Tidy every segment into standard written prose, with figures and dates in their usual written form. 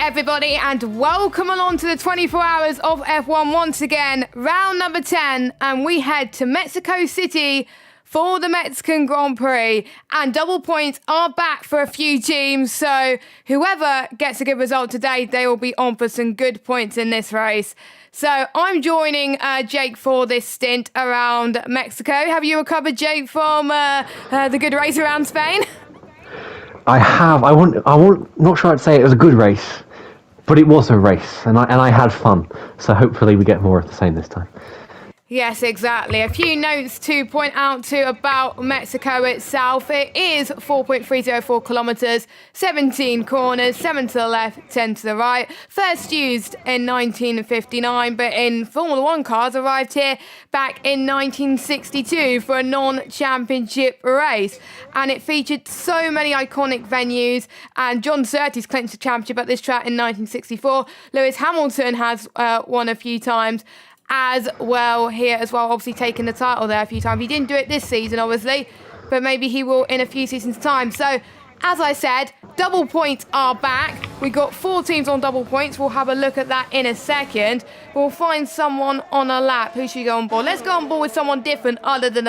everybody, and welcome along to the 24 hours of F1 once again, round number 10, and we head to Mexico City for the Mexican Grand Prix, and double points are back for a few teams, so whoever gets a good result today, they will be on for some good points in this race. So I'm joining Jake for this stint around Mexico. Have you recovered, Jake, from the good race around Spain? I have. Not sure I'd say it was a good race, but it was a race, and I had fun. So hopefully we get more of the same this time. Yes, exactly. A few notes to point out to about Mexico itself. It is 4.304 kilometres, 17 corners, 7 to the left, 10 to the right. First used in 1959, but in Formula One cars arrived here back in 1962 for a non-championship race. And it featured so many iconic venues. And John Surtees clinched the championship at this track in 1964. Lewis Hamilton has won a few times as well here as well, obviously taking the title there a few times. He didn't do it this season, obviously, but maybe he will in a few seasons' time. So, as I said, double points are back. We got 4 teams on double points. We'll have a look at that in a second. We'll find someone on a lap. Who should we go on board? Let's go on board with someone different other than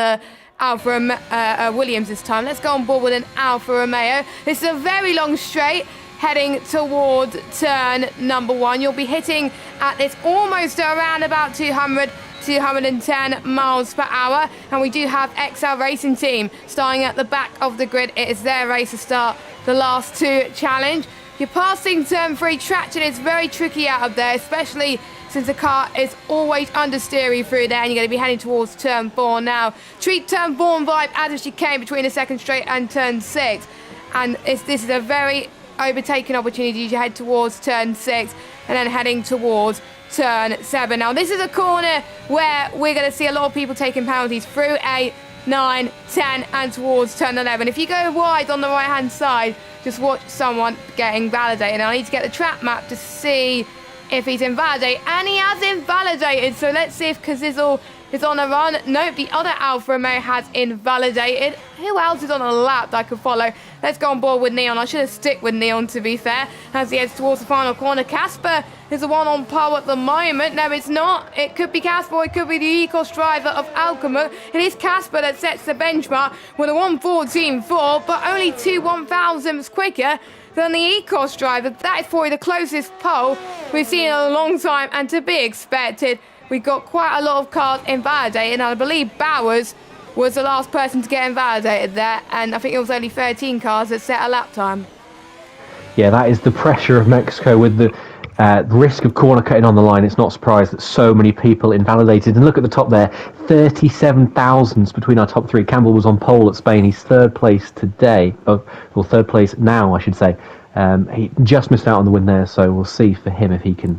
Alfa Williams this time. Let's go on board with an Alfa Romeo. This is a very long straight heading toward turn number 1. You'll be hitting at this almost around about 210 miles per hour. And we do have XL Racing Team starting at the back of the grid. It is their race to start the last 2 challenge. You're passing turn 3. Traction is very tricky out of there, especially since the car is always understeery through there, and you're going to be heading towards turn 4 now. Treat turn 4 vibe as if she came between the second straight and turn 6. And this is a very overtaking opportunity to head towards turn 6 and then heading towards turn 7. Now this is a corner where we're going to see a lot of people taking penalties through 8, 9, 10 and towards turn 11. If you go wide on the right hand side, just watch someone getting validated. I need to get the track map to see if he's invalidated, and he has invalidated. So let's see if Cazizl is on a run. Nope, the other Alfa Romeo has invalidated. Who else is on a lap that I could follow? Let's go on board with Neon. I should have stick with Neon, to be fair, as he heads towards the final corner. Casper is the one on pole at the moment. No, it's not. It could be Casper, or it could be the Ecos driver of Alkmaar. It is Casper that sets the benchmark with a 1:14.4, but only 2 1,000ths quicker than the Ecos driver. That is probably the closest pole we've seen in a long time, and to be expected. We got quite a lot of cars invalidated, and I believe Bowers was the last person to get invalidated there, and I think it was only 13 cars that set a lap time. Yeah, that is the pressure of Mexico with the risk of corner cutting on the line. It's not surprised that so many people invalidated. And look at the top there, 37 thousandths between our top 3. Campbell was on pole at Spain. He's third place today, third place now, I should say. He just missed out on the win there, so we'll see for him if he can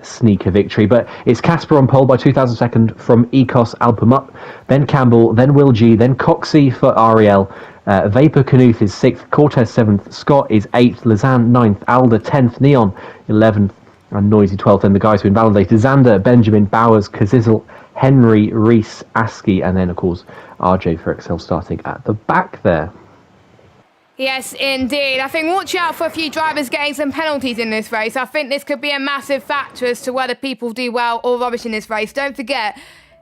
sneak a victory. But it's Casper on pole by 2,000 seconds from Ecos Alpamut, then Campbell, then Will G, then Coxey for Ariel. Vapor Knuth is 6th, Cortez 7th, Scott is 8th, Lazan 9th, Alder 10th, Neon 11th, and Noisy 12th. And the guys who invalidated: Zander, Benjamin, Bowers, Cazizl, Henry, Reese, Askey, and then of course RJ for XL starting at the back there. Yes, indeed. I think watch out for a few drivers getting some penalties in this race. I think this could be a massive factor as to whether people do well or rubbish in this race. Don't forget,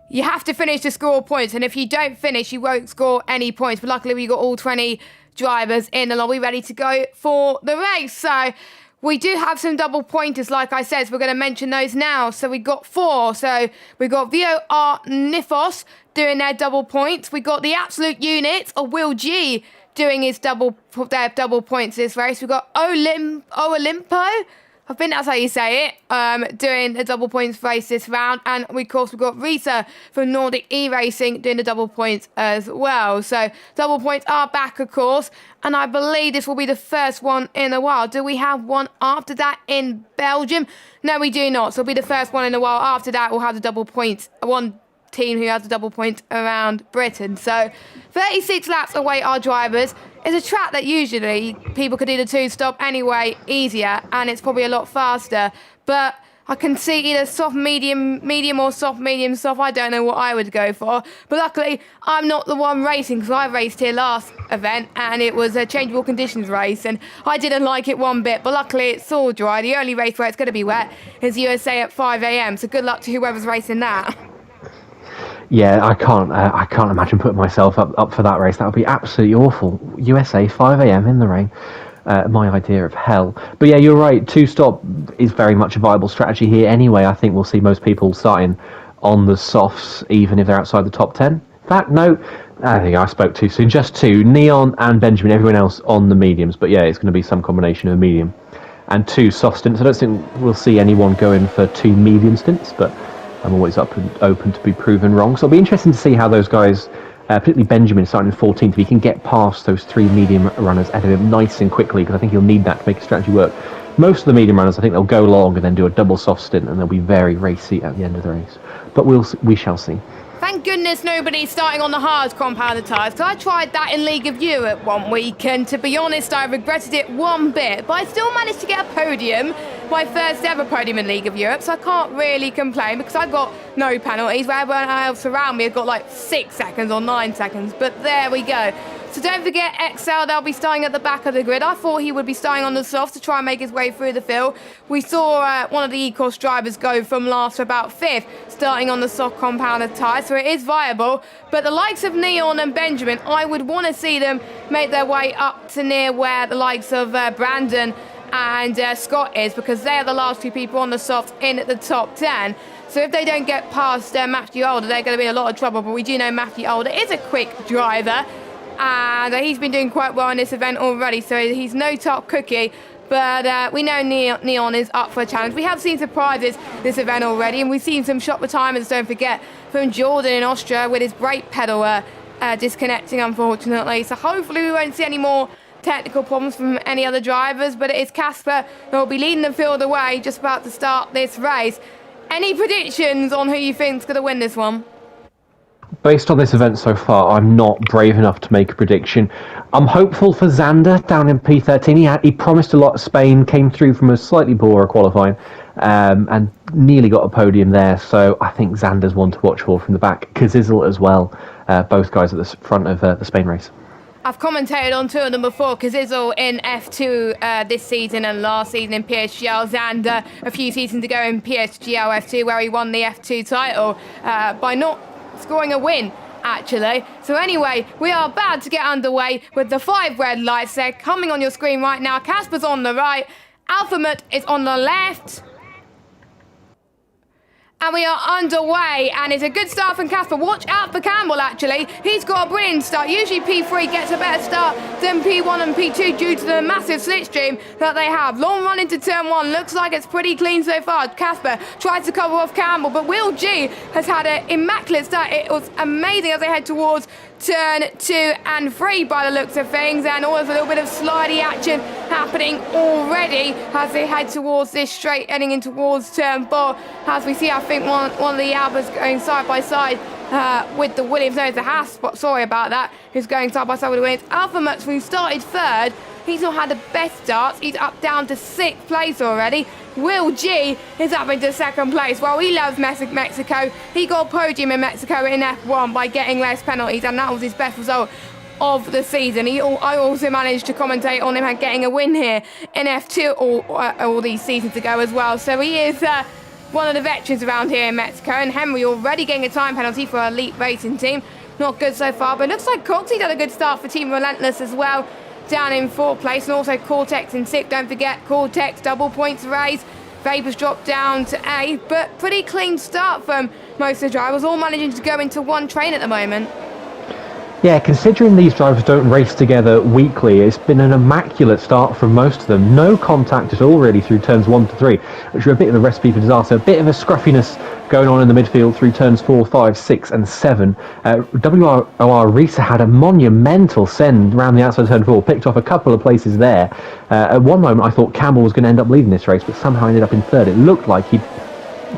you have to finish to score points, and if you don't finish, you won't score any points. But luckily, we got all 20 drivers in the lobby ready to go for the race. So we do have some double pointers, like I said, so we're going to mention those now. So we got 4. So we got VOR Nifos doing their double points. We got the Absolute Units of Will G doing their double points this race. We've got Olimpo, I think that's how you say it, doing the double points race this round. And of course, we've got Risa from Nordic E-Racing doing the double points as well. So double points are back, of course. And I believe this will be the first one in a while. Do we have one after that in Belgium? No, we do not. So it'll be the first one in a while. After that, we'll have the double points. One team who has the double points around Britain. So 36 laps away our drivers. It's a track that usually people could do the 2-stop anyway easier, and it's probably a lot faster. But I can see either soft, medium or soft, medium, soft. I don't know what I would go for. But luckily, I'm not the one racing because I raced here last event and it was a changeable conditions race and I didn't like it one bit. But luckily, it's all dry. The only race where it's going to be wet is USA at 5 a.m. So good luck to whoever's racing that. Yeah, I can't imagine putting myself up for that race. That would be absolutely awful. USA 5 a.m. in the rain. My idea of hell. But yeah, you're right. Two-stop is very much a viable strategy here anyway. I think we'll see most people starting on the softs, even if they're outside the top 10. In fact, no, I think I spoke too soon. Just two, Neon and Benjamin, everyone else on the mediums. But yeah, it's going to be some combination of medium and two soft stints. I don't think we'll see anyone going for two medium stints, but I'm always open to be proven wrong. So it'll be interesting to see how those guys, particularly Benjamin starting in 14th, if he can get past those three medium runners ahead of him nice and quickly, because I think he'll need that to make a strategy work. Most of the medium runners, I think they'll go long and then do a double soft stint, and they'll be very racy at the end of the race. But we shall see. Thank goodness nobody's starting on the hard compounded tyres, because I tried that in League of Europe one week, and to be honest, I regretted it one bit, but I still managed to get a podium, my first ever podium in League of Europe, so I can't really complain, because I got no penalties, where everyone else around me had got like 6 seconds or 9 seconds, but there we go. So don't forget XL, they'll be starting at the back of the grid. I thought he would be starting on the softs to try and make his way through the field. We saw one of the E-Course drivers go from last to about 5th, starting on the soft compounded tyre, so it is viable. But the likes of Neon and Benjamin, I would want to see them make their way up to near where the likes of Brandon and Scott is, because they are the last two people on the softs in at the top 10. So if they don't get past Matthew Older, they're going to be in a lot of trouble. But we do know Matthew Older is a quick driver, and he's been doing quite well in this event already, so he's no top cookie. But we know Neon is up for a challenge. We have seen surprises this event already, and we've seen some shot retirements, don't forget, from Jordan in Austria with his brake pedal disconnecting, unfortunately. So hopefully we won't see any more technical problems from any other drivers, but it is Casper who will be leading the field away just about to start this race. Any predictions on who you think's going to win this one? Based on this event so far, I'm not brave enough to make a prediction. I'm hopeful for Xander down in P13. He promised a lot of Spain, came through from a slightly poorer qualifying, and nearly got a podium there. So I think Xander's one to watch for from the back. Kazizel as well, both guys at the front of the Spain race. I've commentated on two of them before, Kazizel in F2 this season and last season in PSGL, Xander a few seasons ago in PSGL F2 where he won the F2 title by not scoring a win, actually. So anyway, we are about to get underway with the 5 red lights. They're coming on your screen right now. Casper's on the right, Alphamut is on the left. And we are underway, and it's a good start from Casper. Watch out for Campbell, actually. He's got a brilliant start. Usually P3 gets a better start than P1 and P2 due to the massive slipstream that they have. Long run into turn 1. Looks like it's pretty clean so far. Casper tries to cover off Campbell, but Will G has had an immaculate start. It was amazing as they head towards turn 2 and 3 by the looks of things, and always a little bit of slidey action happening already as they head towards this straight, heading in towards turn 4. As we see, I think one of the Albers going side by side with the Williams. No, it's the Haas, sorry about that, who's going side by side with the Williams. Alphamut, who started 3rd, he's not had the best starts. He's up down to 6th place already. Will G is up into 2nd place. Well, he loves Mexico. He got a podium in Mexico in F1 by getting less penalties, and that was his best result of the season. I also managed to commentate on him getting a win here in F2 all these seasons ago as well. So he is one of the veterans around here in Mexico, and Henry already getting a time penalty for an elite racing team. Not good so far, but it looks like Coxey's had a good start for Team Relentless as well, down in 4th place, and also Cortex in 6th. Don't forget Cortex, double points race. Vapors dropped down to A, but pretty clean start from most of the drivers, all managing to go into one train at the moment. Yeah, considering these drivers don't race together weekly, it's been an immaculate start from most of them. No contact at all, really, through turns 1 to 3, which are a bit of a recipe for disaster. A bit of a scruffiness going on in the midfield through turns 4, 5, 6 and 7. WROR Risa had a monumental send around the outside of turn 4, picked off a couple of places there. At one moment I thought Campbell was going to end up leading this race, but somehow ended up in 3rd. It looked like he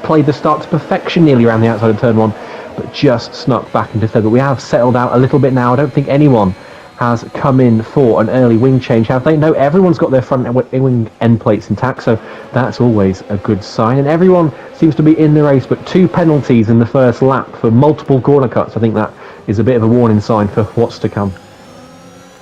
played the start to perfection nearly around the outside of turn 1, but just snuck back into 3rd. But we have settled out a little bit now. I don't think anyone has come in for an early wing change. Have they? No, everyone's got their front wing end plates intact, so that's always a good sign. And everyone seems to be in the race, but 2 penalties in the first lap for multiple corner cuts. I think that is a bit of a warning sign for what's to come.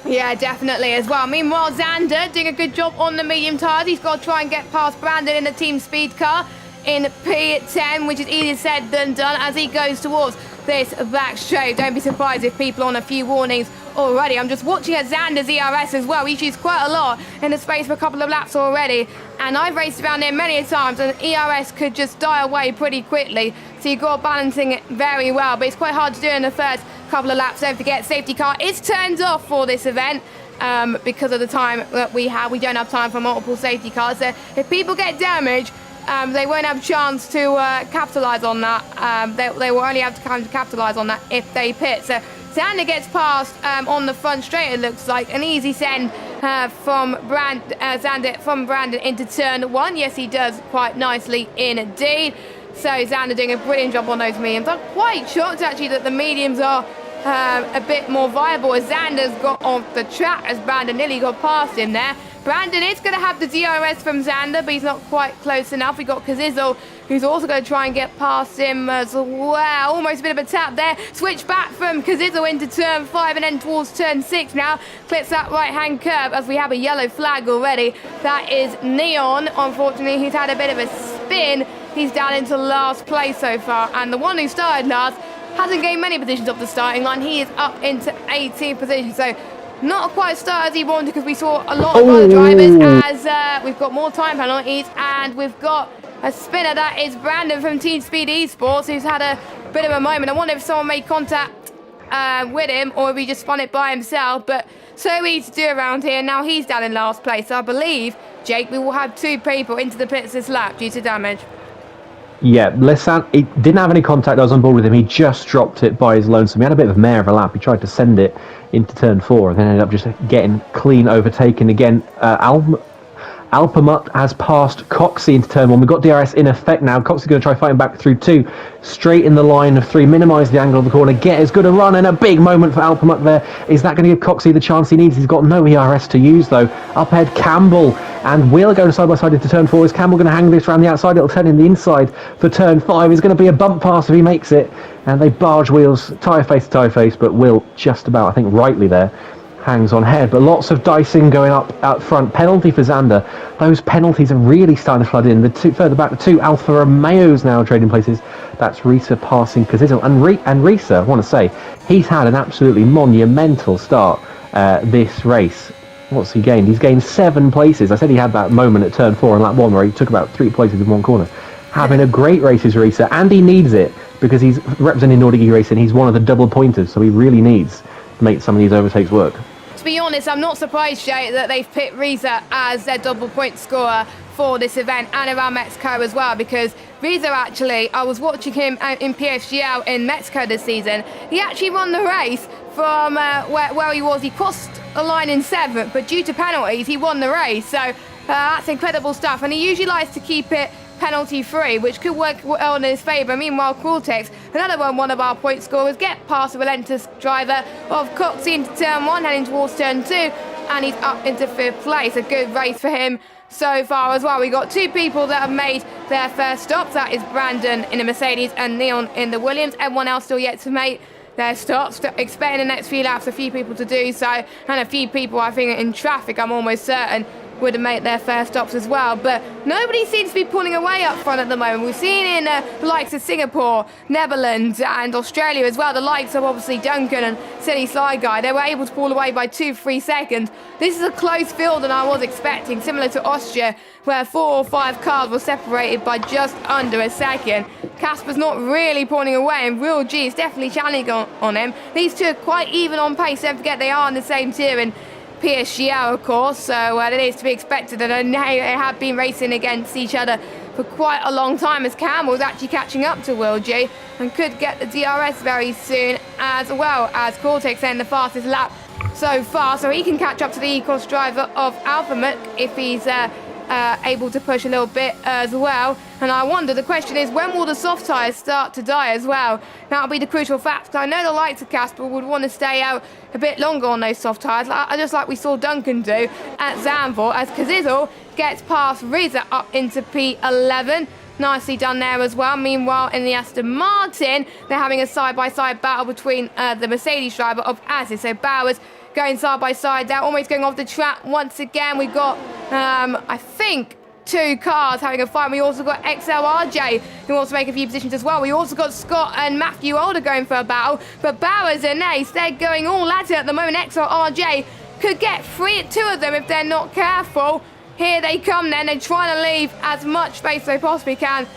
Yeah, definitely as well. Meanwhile, Xander doing a good job on the medium tyres. He's got to try and get past Brandon in the team speed car in P10, which is easier said than done as he goes towards this back straight. Don't be surprised if people on a few warnings already. I'm just watching at Xander's ERS as well. He's used quite a lot in the space for a couple of laps already, and I've raced around here many times and ERS could just die away pretty quickly, so you've got balancing it very well, but it's quite hard to do in the first couple of laps. Don't forget, safety car is turned off for this event because of the time that we have. We don't have time for multiple safety cars, so if people get damaged, they won't have a chance to capitalise on that. They will only have to kind of capitalise on that if they pit. So Xander gets past on the front straight, it looks like. An easy send from Xander from Brandon into turn 1. Yes, he does quite nicely indeed. So Xander doing a brilliant job on those mediums. I'm quite shocked actually that the mediums are a bit more viable as Xander's got off the track as Brandon nearly got past him there. Brandon is going to have the DRS from Xander, but he's not quite close enough. We've got Kazizel, who's also going to try and get past him as well. Almost a bit of a tap there. Switch back from Kazizel into turn 5 and then towards turn 6 now. Clips that right-hand curve as we have a yellow flag already. That is Neon. Unfortunately, he's had a bit of a spin. He's down into last place so far. And the one who started last hasn't gained many positions off the starting line. He is up into 18th position. So not quite as start as he wanted because we saw a lot of other drivers as we've got more time penalties and we've got a spinner. That is Brandon from Team Speed Esports, who's had a bit of a moment. I wonder if someone made contact with him or if he just spun it by himself, but so easy to do around here. Now he's down in last place. So I believe, Jake, we will have 2 people into the pits this lap due to damage. Yeah, he didn't have any contact. I was on board with him. He just dropped it by his lonesome. He had a bit of a mare of a lap. He tried to send it into turn 4 and then ended up just getting clean overtaken again. Alpamut has passed Coxey into turn 1. We've got DRS in effect now. Coxey's going to try fighting back through 2. Straight in the line of 3. Minimise the angle of the corner. Get as good a run and a big moment for Alpamut there. Is that going to give Coxey the chance he needs? He's got no ERS to use though. Up ahead, Campbell and Will going side by side into turn 4. Is Campbell going to hang this around the outside? It'll turn in the inside for turn 5. It's going to be a bump pass if he makes it. And they barge wheels tyre face to tyre face, but Will just about, I think rightly there, hangs on head. But lots of dicing going up out front. Penalty for Xander. Those penalties are really starting to flood in. Further back, the 2 Alfa Romeos now trading places. That's Risa passing Kazizel. And Risa, I want to say, he's had an absolutely monumental start this race. What's he gained? He's gained 7 places. I said he had that moment at turn 4 in lap 1 where he took about 3 places in one corner. Having a great race is Risa, and he needs it because he's representing Nordic E-Racing. He's one of the double pointers, so he really needs to make some of these overtakes work. To be honest, I'm not surprised, Jay, that they've picked Risa as their double point scorer for this event and around Mexico as well, because Risa actually, I was watching him in PSGL in Mexico this season. He actually won the race from where he was. He crossed the line in 7th, but due to penalties, he won the race. So that's incredible stuff. And he usually likes to keep it penalty free, which could work well in his favour. Meanwhile, Cortex, another one of our point scorers, get past the relentless driver of Coxey into turn 1, heading towards turn 2, and he's up into 5th place. A good race for him so far as well. We got 2 people that have made their first stops. That is Brandon in the Mercedes and Neon in the Williams. Everyone else still yet to make their stops. Expecting the next few laps a few people to do so, and a few people I think in traffic, I'm almost certain, would have made their first stops as well. But nobody seems to be pulling away up front at the moment. We've seen in the likes of Singapore, Netherlands and Australia as well, the likes of obviously Duncan and Silly Side Guy, they were able to pull away by 2-3 seconds. This is a close field than I was expecting, similar to Austria, where 4 or 5 cars were separated by just under a second. Casper's not really pulling away, and Real G is definitely challenging on him. These 2 are quite even on pace. Don't forget they are in the same tier in PSGL, of course, so it is to be expected that they have been racing against each other for quite a long time, as Campbell's actually catching up to Will G and could get the DRS very soon, as well as Cortex in the fastest lap so far, so he can catch up to the E-Cross driver of Alphamut if he's able to push a little bit as well. And I wonder, the question is, when will the soft tyres start to die as well? That'll be the crucial fact. I know the likes of Casper would want to stay out a bit longer on those soft tyres, just like we saw Duncan do at Zandvoort, as Kazizel gets past Riza up into P11. Nicely done there as well. Meanwhile, in the Aston Martin, they're having a side-by-side battle between the Mercedes driver of Aziz. So Bowers going side-by-side there, almost going off the track once again. We've got, I think, 2 cars having a fight. We also got XLRJ, who wants to make a few positions as well. We also got Scott and Matthew Older going for a battle. But Bowers and Ace, they're going all at it at the moment. XLRJ could get 2 of them if they're not careful. Here they come then. They're trying to leave as much space as they possibly can.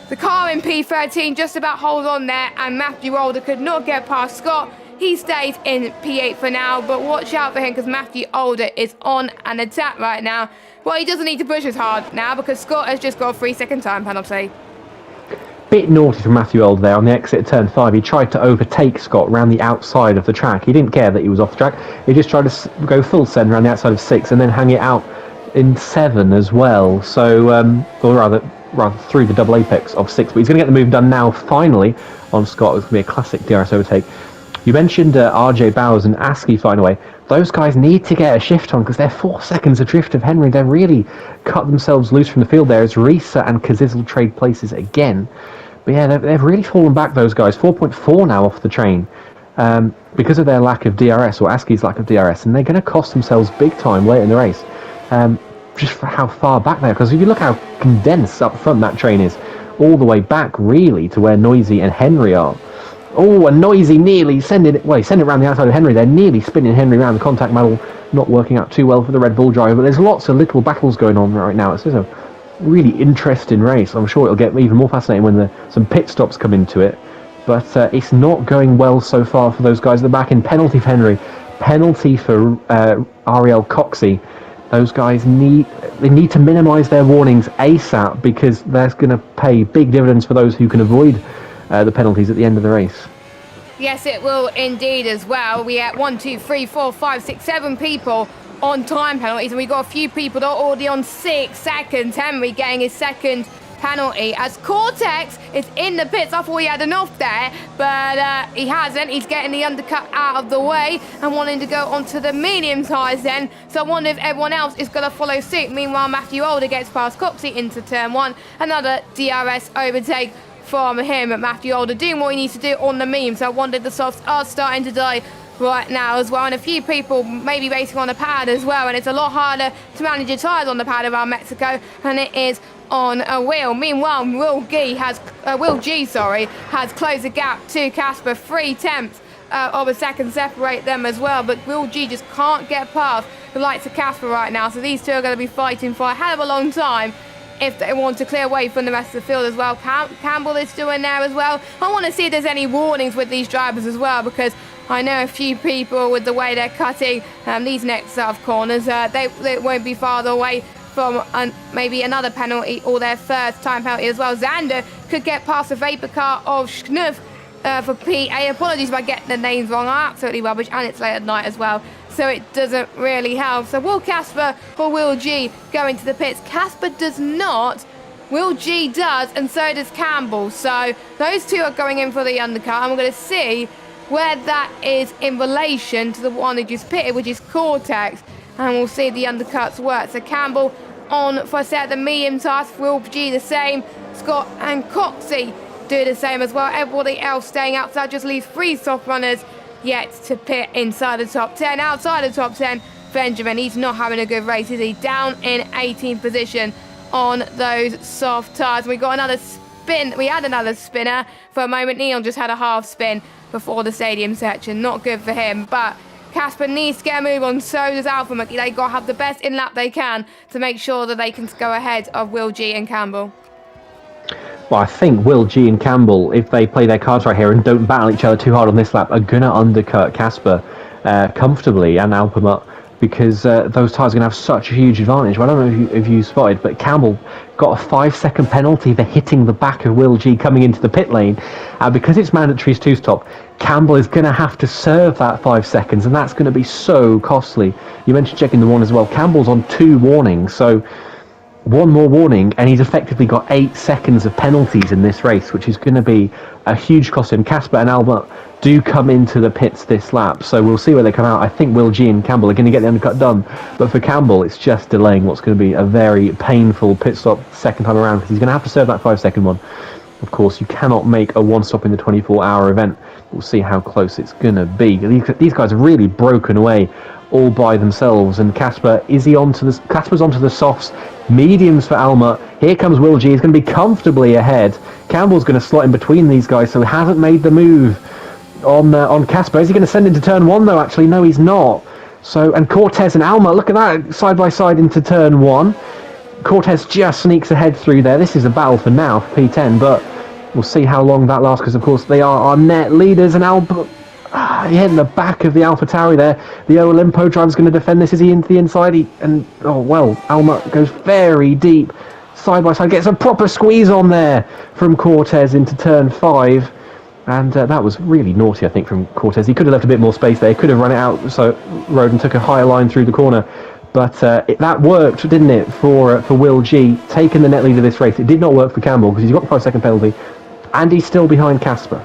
The car in P13 just about holds on there, and Matthew Older could not get past Scott. He stays in P8 for now, but watch out for him because Matthew Older is on an attack right now. Well, he doesn't need to push as hard now because Scott has just got a 3-second time penalty. Bit naughty from Matthew Older there on the exit at turn 5. He tried to overtake Scott around the outside of the track. He didn't care that he was off the track. He just tried to go full send around the outside of 6 and then hang it out in 7 as well. So, or rather through the double apex of 6. But he's going to get the move done now, finally, on Scott. It's going to be a classic DRS overtake. You mentioned RJ Bowers and Askey flying away. Those guys need to get a shift on because they're 4 seconds adrift of Henry. They've really cut themselves loose from the field there as Risa and Kazizel trade places again. But yeah, they've really fallen back, those guys. 4.4 now off the train because of their lack of DRS, or Askey's lack of DRS, and they're going to cost themselves big time late in the race. Just for how far back they are. Because if you look how condensed up front that train is, all the way back really to where Noisy and Henry are. Oh, and Noisy nearly send it around the outside of Henry. They're nearly spinning Henry around. The contact model not working out too well for the Red Bull driver. But there's lots of little battles going on right now. It's just a really interesting race. I'm sure it'll get even more fascinating when some pit stops come into it. But it's not going well so far for those guys at the back. In penalty for Henry, penalty for Ariel Coxey. Those guys need to minimise their warnings ASAP because that's going to pay big dividends for those who can avoid the penalties at the end of the race. Yes, it will indeed as well. We had 1, 2, 3, 4, 5, 6, 7 people on time penalties, and we got a few people that are already on 6 seconds. Henry getting his second penalty as Cortex is in the pits. I thought he had enough there, but he hasn't. He's getting the undercut out of the way and wanting to go onto the medium tyres then. So I wonder if everyone else is going to follow suit. Meanwhile, Matthew Older gets past Coxey into turn 1. Another DRS overtake from him. Matthew Older doing what he needs to do on the medium. So I wonder if the softs are starting to die right now as well, and a few people maybe racing on the pad as well, and it's a lot harder to manage your tyres on the pad around Mexico than it is on a wheel. Meanwhile, Will G has closed the gap to Casper. 3/10 of a second separate them as well, but Will G just can't get past the likes of Casper right now, so these two are going to be fighting for a hell of a long time if they want to clear away from the rest of the field as well. Campbell is still in there as well. I want to see if there's any warnings with these drivers as well, because I know a few people with the way they're cutting these next set of corners, they won't be far away from maybe another penalty or their first time penalty as well. Xander could get past the vapor car of Schnuff for PA. Apologies if I get the names wrong, I'm absolutely rubbish, and it's late at night as well, so it doesn't really help. So will Casper or Will G go into the pits? Casper does not, Will G does, and so does Campbell. So those two are going in for the undercut, and we're going to see where that is in relation to the one who just pitted, which is Cortex, and we'll see the undercuts work. So Campbell on for a set of the medium task, Will G the same, Scott and Coxey do the same as well. Everybody else staying outside, just leaves 3 soft runners yet to pit inside the top 10. Outside the top 10, Benjamin, he's not having a good race, is he? Down in 18th position on those soft tyres. We got another spin. We had another spinner for a moment. Neon just had a half spin before the stadium section. Not good for him, but Casper needs to get a move on, so does Alpha Monkey. They got to have the best in-lap they can to make sure that they can go ahead of Will G and Campbell. Well, I think Will G and Campbell, if they play their cards right here and don't battle each other too hard on this lap, are going to undercut Casper comfortably and Alpamut, because those tyres are going to have such a huge advantage. Well, I don't know if you spotted, but Campbell got a 5-second penalty for hitting the back of Will G coming into the pit lane. Because it's mandatory as 2-stop, Campbell is going to have to serve that 5 seconds, and that's going to be so costly. You mentioned checking the warning as well. Campbell's on 2 warnings, so one more warning, and he's effectively got 8 seconds of penalties in this race, which is going to be a huge cost to him. Casper and Albert do come into the pits this lap, so we'll see where they come out. I think Will G and Campbell are going to get the undercut done, but for Campbell, it's just delaying what's going to be a very painful pit stop second time around, because he's going to have to serve that 5-second one. Of course, you cannot make a one stop in the 24-hour event. We'll see how close it's going to be. These guys are really broken away all by themselves, and Casper, Casper's onto the softs, mediums for Alma. Here comes Will G. He's going to be comfortably ahead. Campbell's going to slot in between these guys, so he hasn't made the move on Casper. Is he going to send into turn 1 though? Actually, no, he's not. So, and Cortez and Alma, look at that, side by side into turn 1. Cortez just sneaks ahead through there. This is a battle for now for P10, but we'll see how long that lasts, because of course they are our net leaders, and Alba hitting the back of the AlphaTauri there. The Olimpo driver's going to defend this. Is he into the inside? Alma goes very deep, side by side, gets a proper squeeze on there from Cortez into turn 5. And that was really naughty, I think, from Cortez. He could have left a bit more space there. He could have run it out so road and took a higher line through the corner. But that worked, didn't it, for Will G, taking the net lead of this race. It did not work for Campbell, because he's got the 5-second penalty, and he's still behind Casper.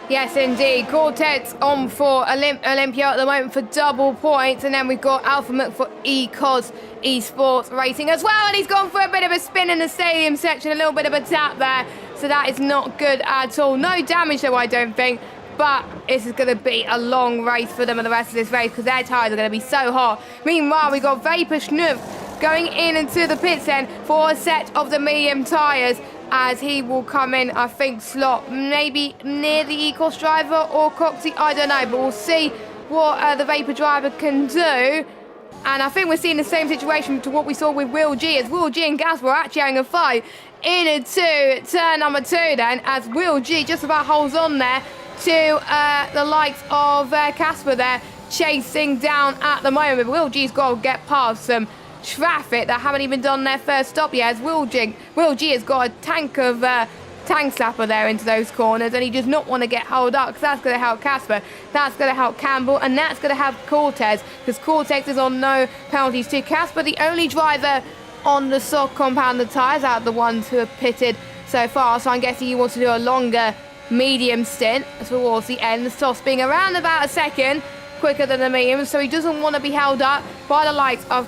Yes, indeed. Cortez on for Olympia at the moment for double points. And then we've got Alpha Muck for ECOS Esports Racing as well. And he's gone for a bit of a spin in the stadium section, a little bit of a tap there. So that is not good at all. No damage though, I don't think. But this is going to be a long race for them in the rest of this race, because their tyres are going to be so hot. Meanwhile, we've got Vapor Schnuf going into the pits then for a set of the medium tyres, as he will come in, I think, slot maybe near the Ecos driver or Coxie, I don't know, but we'll see what the Vapor driver can do. And I think we're seeing the same situation to what we saw with Will G, as Will G and Casper are actually having a fight into turn number 2 then, as Will G just about holds on there to the likes of Casper there, chasing down at the moment. Will G's got to get past some traffic that haven't even done their first stop yet, as Will G has got a tank of tank slapper there into those corners, and he does not want to get held up, because that's going to help Casper, that's going to help Campbell, and that's going to help Cortez, because Cortez is on no penalties too. Casper, the only driver on the soft compounded tyres out of the ones who have pitted so far, so I'm guessing he wants to do a longer medium stint towards the end, the softs being around about a second quicker than the medium, so he doesn't want to be held up by the likes of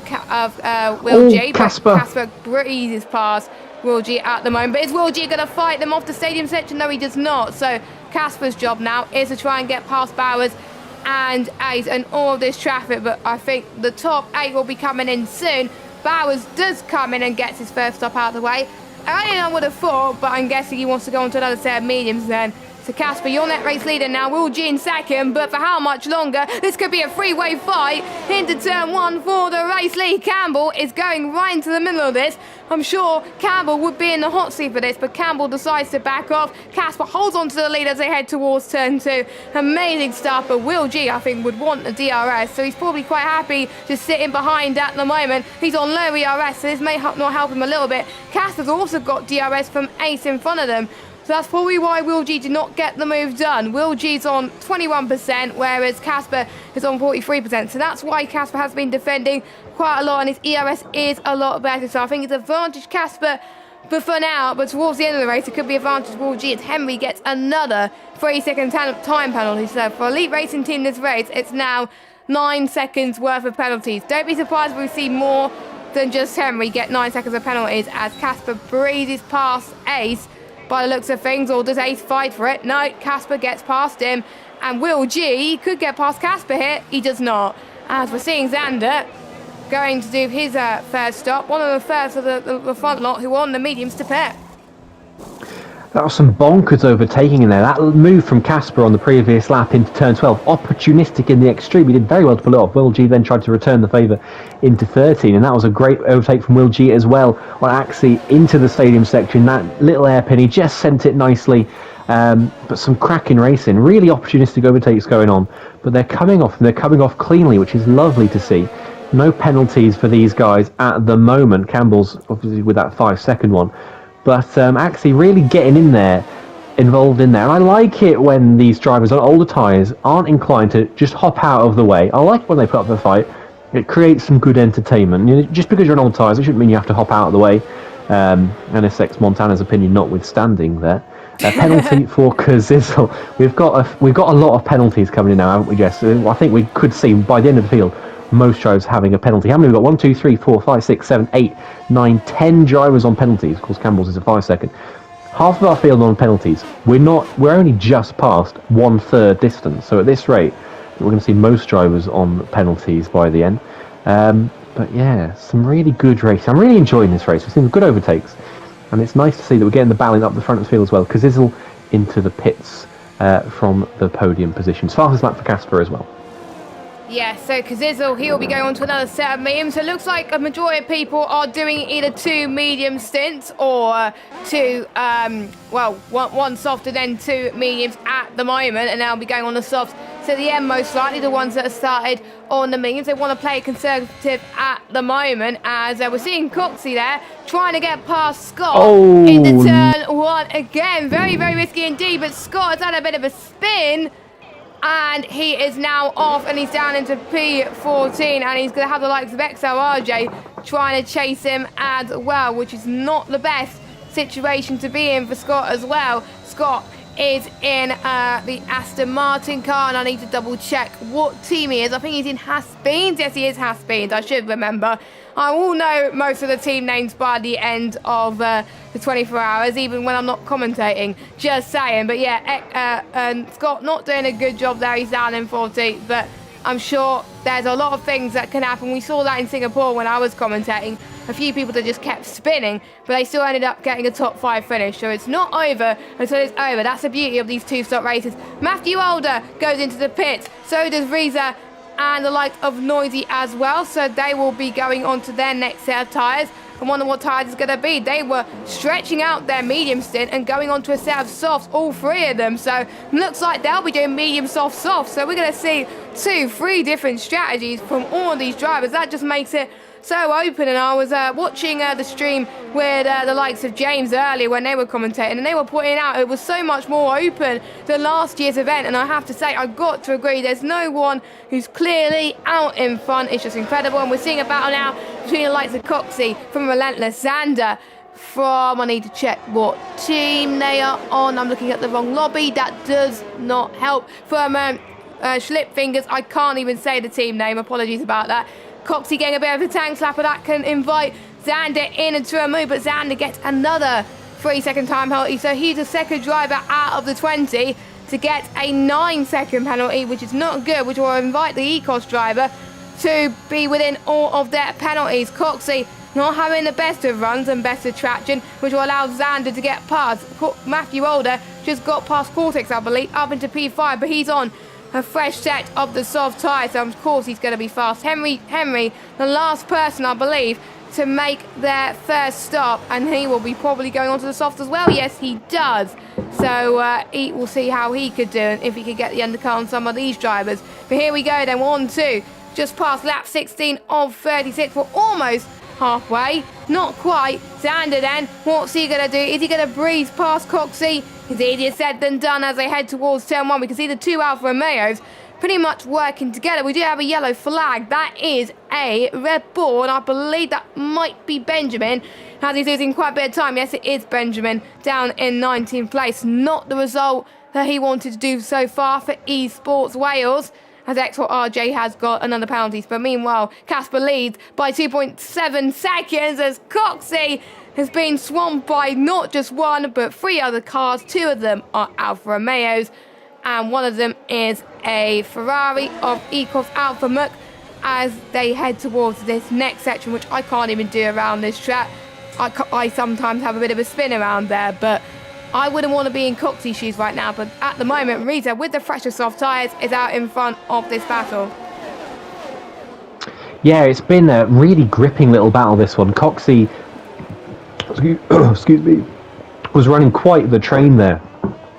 Will G. Casper breezes past Will G at the moment, but is Will G going to fight them off the stadium section? No, he does not. So Casper's job now is to try and get past Bowers and Ace and all of this traffic, but I think the top 8 will be coming in soon. Bowers does come in and gets his first stop out of the way. I would have thought, but I'm guessing he wants to go on to another set of mediums then. So Casper, your net race leader now, Will G in second, but for how much longer? This could be a three-way fight into turn 1 for the race lead. Campbell is going right into the middle of this. I'm sure Campbell would be in the hot seat for this, but Campbell decides to back off. Casper holds on to the lead as they head towards turn 2. Amazing stuff, but Will G, I think, would want the DRS, so he's probably quite happy just sitting behind at the moment. He's on low ERS, so this may not help him a little bit. Casper's also got DRS from Ace in front of them. So that's probably why Will G did not get the move done. Will G's on 21%, whereas Casper is on 43%. So that's why Casper has been defending quite a lot, and his ERS is a lot better. So I think it's advantage Casper for now, but towards the end of the race, it could be advantage Will G as Henry gets another 3-second time penalty. So for Elite Racing Team this race, it's now 9 seconds worth of penalties. Don't be surprised if we see more than just Henry get 9 seconds of penalties, as Casper breezes past Ace by the looks of things. Or does Ace fight for it? No, Casper gets past him, and Will G could get past Casper here. He does not, as we're seeing Xander going to do his first stop, one of the first of the front lot who are on the mediums to pit. That was some bonkers overtaking in there. That move from Casper on the previous lap into turn 12, opportunistic in the extreme. He did very well to pull it off. Will G then tried to return the favour into 13, and that was a great overtake from Will G as well on Axie into the stadium section. That little hairpin, he just sent it nicely, but some cracking racing. Really opportunistic overtakes going on, but they're coming off, and they're coming off cleanly, which is lovely to see. No penalties for these guys at the moment. Campbell's obviously with that 5-second one. But Axie really getting in there, involved in there. And I like it when these drivers on older tyres aren't inclined to just hop out of the way. I like it when they put up a fight. it creates some good entertainment. You know, just because you're on old tyres, it shouldn't mean you have to hop out of the way. NSX Montana's opinion notwithstanding there. A penalty for Kazizel. We've got a lot of penalties coming in now, haven't we, Jess? I think we could see by the end of the field most drivers having a penalty. How many we've got? 1, 2, 3, 4, 5, 6, 7, 8, 9, 10 drivers on penalties. Of course, Campbell's is a 5-second. Half of our field on penalties. We're only just past 1/3 distance. So at this rate, we're going to see most drivers on penalties by the end. But yeah, some really good racing. I'm really enjoying this race. We've seen good overtakes. And it's nice to see that we're getting the balance up the front of the field as well. Kazizel into the pits from the podium positions. Fastest lap for Casper as well. Yeah, so Kazizel, he'll be going on to another set of mediums. So it looks like a majority of people are doing either 2 medium stints or 2, one soft and then 2 mediums at the moment. And they'll be going on the softs. So the end, most likely, the ones that have started on the mediums. They want to play conservative at the moment, as we're seeing Coxey there trying to get past Scott into turn 1 again. Very, very risky indeed, but Scott has had a bit of a spin. And he is now off, and he's down into P14, and he's going to have the likes of XLRJ trying to chase him as well, which is not the best situation to be in for Scott as well. Scott is in the Aston Martin car, and I need to double check what team he is. I think he's in Haas-Beans. Yes, he is Haas-Beans. I should remember. I will know most of the team names by the end of the 24 hours, even when I'm not commentating. Just saying. But yeah, Scott not doing a good job there. He's down in 40, but I'm sure there's a lot of things that can happen. We saw that in Singapore when I was commentating. A few people that just kept spinning, but they still ended up getting a top 5 finish. So it's not over until it's over. That's the beauty of these 2-stop races. Matthew Older goes into the pits. So does Riza and the likes of Noisy as well. So they will be going on to their next set of tyres. I wonder what tyres it's going to be. They were stretching out their medium stint and going on to a set of softs, all 3 of them. So looks like they'll be doing medium, soft, soft. So we're going to see 3 different strategies from all of these drivers. That just makes it so open. And I was watching the stream with the likes of James earlier when they were commentating, and they were pointing out it was so much more open than last year's event. And I have to say, I've got to agree, there's no one who's clearly out in front. It's just incredible. And we're seeing a battle now between the likes of Coxey from Relentless, Xander from, I need to check what team they are on. I'm looking at the wrong lobby. That does not help. From Schlipfingers, I can't even say the team name. Apologies about that. Coxey getting a bit of a tank slapper that can invite Xander in into a move, but Xander gets another 3-second time penalty. So he's the second driver out of the 20 to get a 9-second penalty, which is not good, which will invite the Ecos driver to be within all of their penalties. Coxey not having the best of runs and best of traction, which will allow Xander to get past. Matthew Older just got past Cortex, I believe, up into P5, but he's on a fresh set of the soft tyres, so of course he's going to be fast. Henry, the last person, I believe, to make their first stop, and he will be probably going on to the soft as well. Yes, he does. So he will see how he could do and if he could get the undercut on some of these drivers. But here we go then, 1-2, just past lap 16 of 36. We're almost halfway, not quite. Xander then, what's he going to do? Is he going to breeze past Coxey? It's easier said than done as they head towards turn 1. We can see the 2 Alfa Romeos pretty much working together. We do have a yellow flag. That is a Red Bull, and I believe that might be Benjamin, as he's losing quite a bit of time. Yes, it is Benjamin, down in 19th place. Not the result that he wanted to do so far for Esports Wales, as XRJ has got another penalty. But meanwhile, Casper leads by 2.7 seconds as Coxey has been swamped by not just 1 but 3 other cars. 2 of them are Alfa Romeos, and 1 of them is a Ferrari of Ecos Alpha Muck, as they head towards this next section, which I can't even do around this track. I sometimes have a bit of a spin around there, but I wouldn't want to be in Coxey's shoes right now. But at the moment, Rita, with the fresher soft tyres, is out in front of this battle. Yeah, it's been a really gripping little battle, this one. Coxey, excuse me, was running quite the train there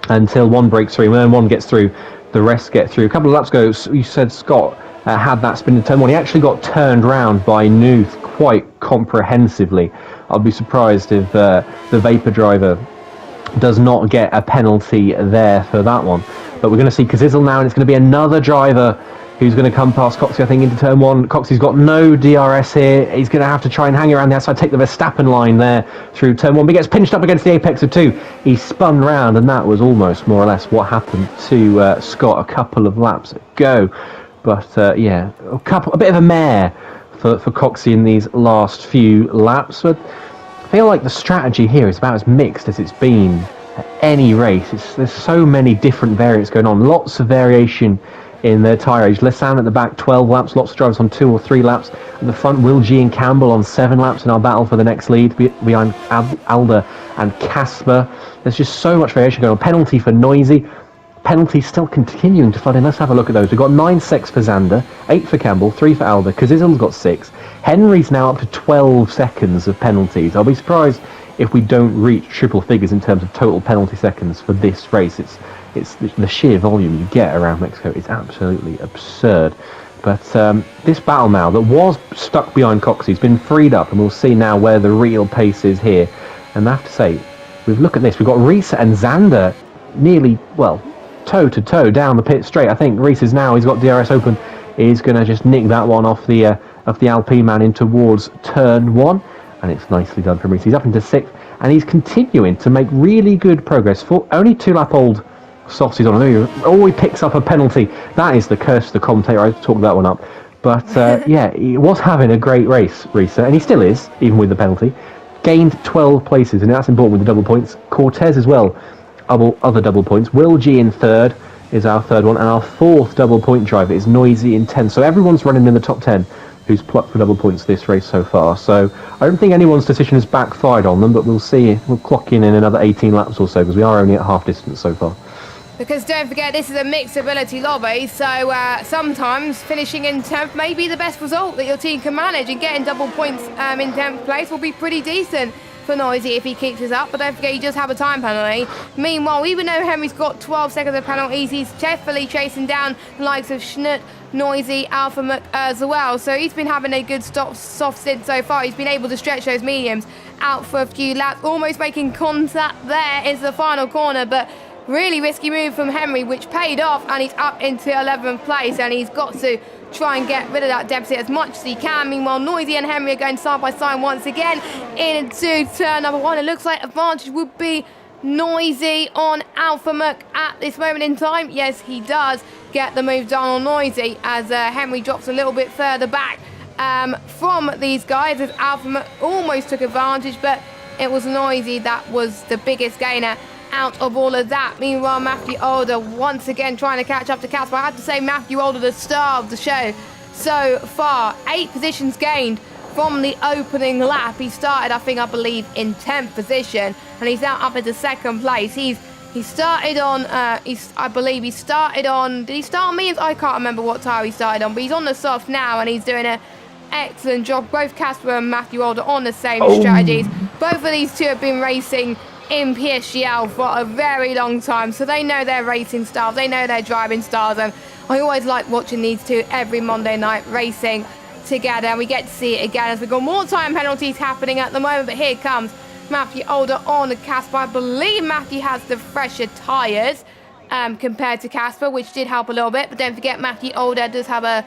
until 1 breaks through. When 1 gets through, the rest get through. A couple of laps ago, you said Scott had that spin in turn 1. He actually got turned round by Nuth quite comprehensively. I'll be surprised if the Vapor driver does not get a penalty there for that one. But we're going to see Kazizel now, and it's going to be another driver who's going to come past Coxey, I think, into turn one. Coxey's got no DRS here. He's going to have to try and hang around the outside, take the Verstappen line there through turn one. But he gets pinched up against the apex of two. He spun round, and that was almost more or less what happened to Scott a couple of laps ago. But yeah, a bit of a mare for Coxey in these last few laps. But I feel like the strategy here is about as mixed as it's been at any race. There's so many different variants going on, lots of variation in their tyre age. Lessan at the back, 12 laps, lots of drivers on 2 or 3 laps. At the front, Will G and Campbell on 7 laps in our battle for the next lead behind Alder and Casper. There's just so much variation going on. Penalty for Noisy. Penalties still continuing to flood in. Let's have a look at those. We've got 9 secs for Xander, 8 for Campbell, 3 for Alder. Kazizel's got 6. Henry's now up to 12 seconds of penalties. I'll be surprised if we don't reach triple figures in terms of total penalty seconds for this race. It's the sheer volume you get around Mexico is absolutely absurd. But this battle now that was stuck behind Coxey has been freed up, and we'll see now where the real pace is here. And I have to say, look at this. We've got Reese and Xander nearly, well, toe-to-toe down the pit straight. I think Reese is now, he's got DRS open. He's going to just nick that one off the Alpine man in towards turn one. And it's nicely done from Reese. He's up into 6th, and he's continuing to make really good progress. For only 2-lap-old Saucy's on. He picks up a penalty. That is the curse of the commentator. I talked that one up. But yeah, he was having a great race, Reese, and he still is, even with the penalty. Gained 12 places, and that's important with the double points. Cortez as well, other double points. Will G in 3rd is our 3rd one, and our 4th double point driver is Noisy in 10th. So everyone's running in the top 10 who's plucked for double points this race so far. So I don't think anyone's decision has backfired on them, but we'll see. We'll clock in another 18 laps or so, because we are only at half distance so far. Because don't forget, this is a mixed ability lobby, so sometimes finishing in 10th may be the best result that your team can manage, and getting double points in 10th place will be pretty decent for Noisy if he keeps this up. But don't forget, you just have a time penalty. Meanwhile, even though Henry's got 12 seconds of penalties, he's definitely chasing down the likes of Schnut, Noisy, Alpha Mc as well. So he's been having a good soft stint so far. He's been able to stretch those mediums out for a few laps, almost making contact there into the final corner, but really risky move from Henry, which paid off, and he's up into 11th place, and he's got to try and get rid of that deficit as much as he can. Meanwhile, Noisy and Henry are going side by side once again into turn number 1. It looks like advantage would be Noisy on Alpha Mc at this moment in time. Yes, he does get the move done on Noisy, as Henry drops a little bit further back from these guys, as Alpha Mc almost took advantage, but it was Noisy that was the biggest gainer out of all of that. Meanwhile, Matthew Older once again trying to catch up to Casper. I have to say, Matthew Older, the star of the show so far. 8 positions gained from the opening lap. He started, I believe, in 10th position, and he's now up into 2nd place. He started on, I believe he started on, did he start on mediums? I can't remember what tire he started on, but he's on the soft now, and he's doing an excellent job. Both Casper and Matthew Older on the same strategies. Both of these two have been racing in PSGL for a very long time, so they know their racing styles, they know their driving styles, and I always like watching these two every Monday night racing together, and we get to see it again as we've got more time penalties happening at the moment. But here comes Matthew Older on the Casper. I believe Matthew has the fresher tyres compared to Casper, which did help a little bit, but don't forget Matthew Older does have a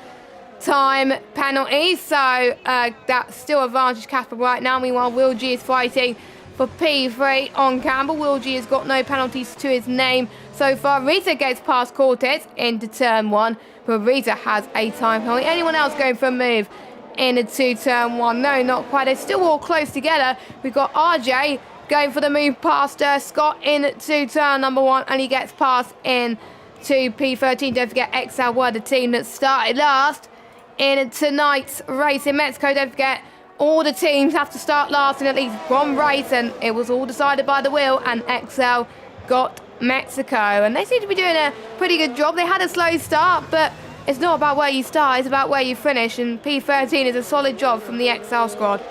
time penalty, so that's still advantage Casper right now. Meanwhile, Will G is fighting for P3 on Campbell. Will G has got no penalties to his name so far. Rita gets past Cortez into turn 1, but Rita has a time penalty. Anyone else going for a move into turn 1? No, not quite. They're still all close together. We've got RJ going for the move past Scott into turn number 1, and he gets past in to P13. Don't forget, XL were the team that started last in tonight's race in Mexico. Don't forget, all the teams have to start last in at least one race, and it was all decided by the wheel, and XL got Mexico, and they seem to be doing a pretty good job. They had a slow start, but it's not about where you start, it's about where you finish, and P13 is a solid job from the XL squad.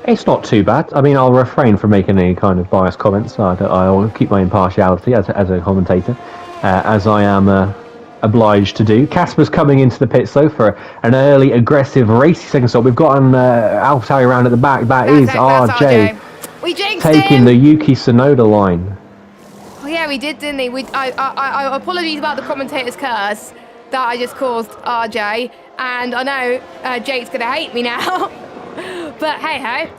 It's not too bad. I mean, I'll refrain from making any kind of biased comments. I'll keep my impartiality as a commentator, as I am obliged to do. Casper's coming into the pits though for an early aggressive racy second stop. We've got an AlphaTauri round at the back. That's RJ. We jinxed taking him. The Yuki Tsunoda line. Oh yeah, we did, didn't he? I apologies about the commentator's curse. that I just caused RJ, and I know Jake's going to hate me now. But hey-ho.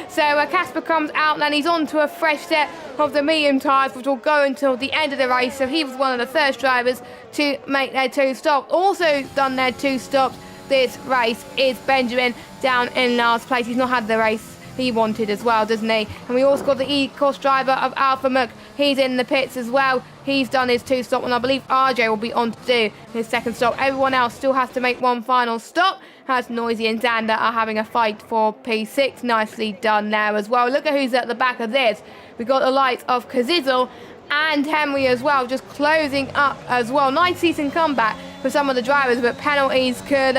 So Casper comes out and he's on to a fresh set of the medium tyres, which will go until the end of the race. So he was one of the first drivers to make their 2 stops. Also done their 2 stops this race is Benjamin down in last place. He's not had the race he wanted as well, doesn't he? And we also got the E-Course driver of Alpha Muck. He's in the pits as well. He's done his 2 stop, and I believe RJ will be on to do his 2nd stop. Everyone else still has to make one final stop, as Noisy and Xander are having a fight for P6. Nicely done there as well. Look at who's at the back of this. We've got the likes of Kazizel and Henry as well, just closing up as well. Nice decent comeback for some of the drivers, but penalties could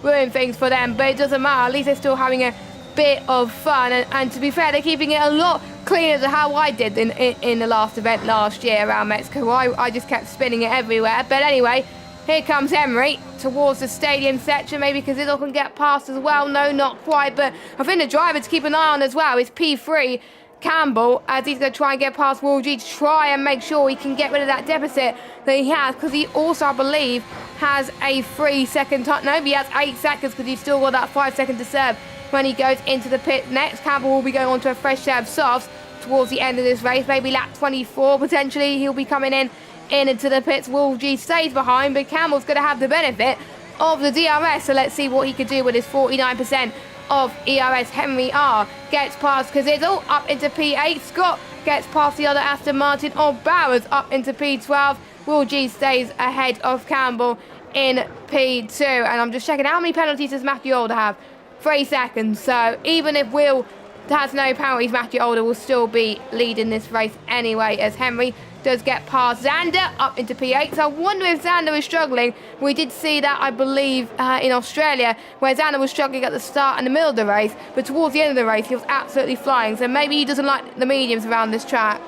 ruin things for them. But it doesn't matter, at least they're still having a bit of fun, and to be fair, they're keeping it a lot cleaner than how I did in the last event last year around Mexico. I just kept spinning it everywhere. But anyway, here comes Henry towards the stadium section. Maybe Kazizel can get past as well. No, not quite, but I think the driver to keep an eye on as well is P3 Campbell, as he's going to try and get past Will G to try and make sure he can get rid of that deficit that he has, because he also, I believe, has a 3-second time. No, he has 8 seconds because he's still got that 5 second to serve when he goes into the pit next. Campbell will be going on to a fresh set of softs towards the end of this race, maybe lap 24 potentially. He'll be coming in into the pits. Will G stays behind, but Campbell's going to have the benefit of the DRS, so let's see what he could do with his 49% of ERS. Henry R gets past Kazizel up into P8. Scott gets past the other Aston Martin of Bowers up into P12. Will G stays ahead of Campbell in P2, and I'm just checking how many penalties does Matthew Older have. 3 seconds, so even if Will has no penalties, Matthew Older will still be leading this race anyway, as Henry does get past Xander up into P8. So I wonder if Xander is struggling. We did see that, I believe, in Australia, where Xander was struggling at the start and the middle of the race, but towards the end of the race he was absolutely flying. So maybe he doesn't like the mediums around this track.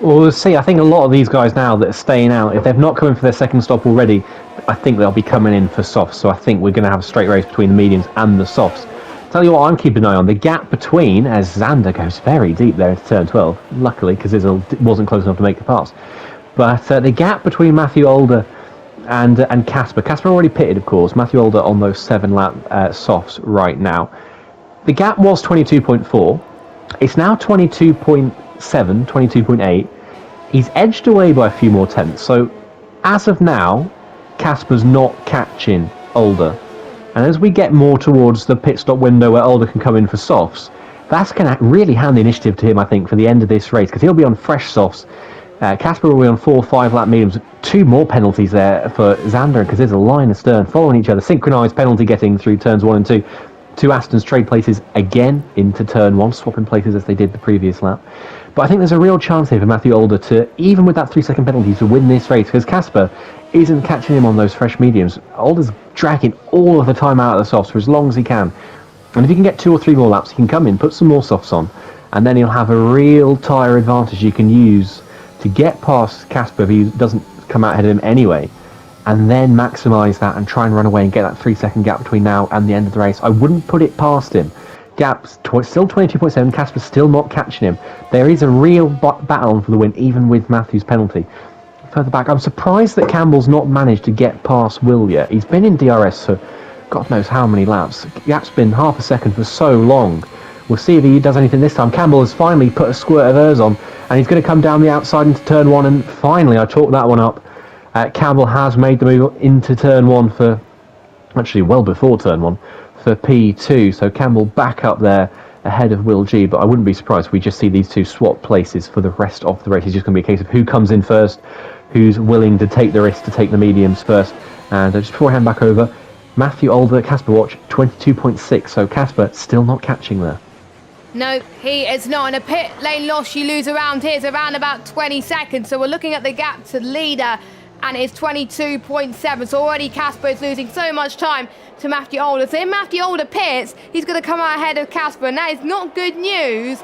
Well, we'll see. I think a lot of these guys now that are staying out, if they've not come in for their 2nd stop already, I think they'll be coming in for softs. So I think we're going to have a straight race between the mediums and the softs. Tell you what I'm keeping an eye on, the gap between, as Xander goes very deep there into turn 12, luckily, because Izzo wasn't close enough to make the pass. But the gap between Matthew Older and Casper. Casper already pitted, of course. Matthew Older on those 7-lap softs right now. The gap was 22.4. It's now 22.7, 22.8. He's edged away by a few more tenths. So as of now, Casper's not catching Older. And as we get more towards the pit stop window where Older can come in for softs, that's going to really hand the initiative to him, I think, for the end of this race, because he'll be on fresh softs. Casper will be on 4 5-lap mediums. 2 more penalties there for Xander, because there's a line astern following each other. Synchronised penalty getting through turns 1 and 2. 2 Astons trade places again into turn 1, swapping places as they did the previous lap. But I think there's a real chance here for Matthew Older to, even with that 3-second penalty, to win this race, because Casper isn't catching him on those fresh mediums. Older's dragging all of the time out of the softs for as long as he can. And if he can get 2 or 3 more laps, he can come in, put some more softs on, and then he'll have a real tyre advantage he can use to get past Casper if he doesn't come out ahead of him anyway, and then maximise that and try and run away and get that 3-second gap between now and the end of the race. I wouldn't put it past him. Gap's still 22.7, Casper's still not catching him. There is a real battle for the win, even with Matthew's penalty. Further back, I'm surprised that Campbell's not managed to get past Will yet. He's been in DRS for God knows how many laps. Gap's been half a second for so long. We'll see if he does anything this time. Campbell has finally put a squirt of hers on, and he's going to come down the outside into turn 1, and finally, I talked that one up. Campbell has made the move into turn 1 for, actually well before turn 1, for P2. So Campbell back up there ahead of Will G, but I wouldn't be surprised if we just see these 2 swap places for the rest of the race. It's just going to be a case of who comes in first, who's willing to take the risk to take the mediums first. And just before I hand back over, Matthew Older, Casper Watch, 22.6. So Casper still not catching there. No, he is not. In a pit lane loss you lose around here is around about 20 seconds. So we're looking at the gap to leader, and it's 22.7. So already Casper is losing so much time to Matthew Older. So if Matthew Older pits, he's going to come out ahead of Casper. And that is not good news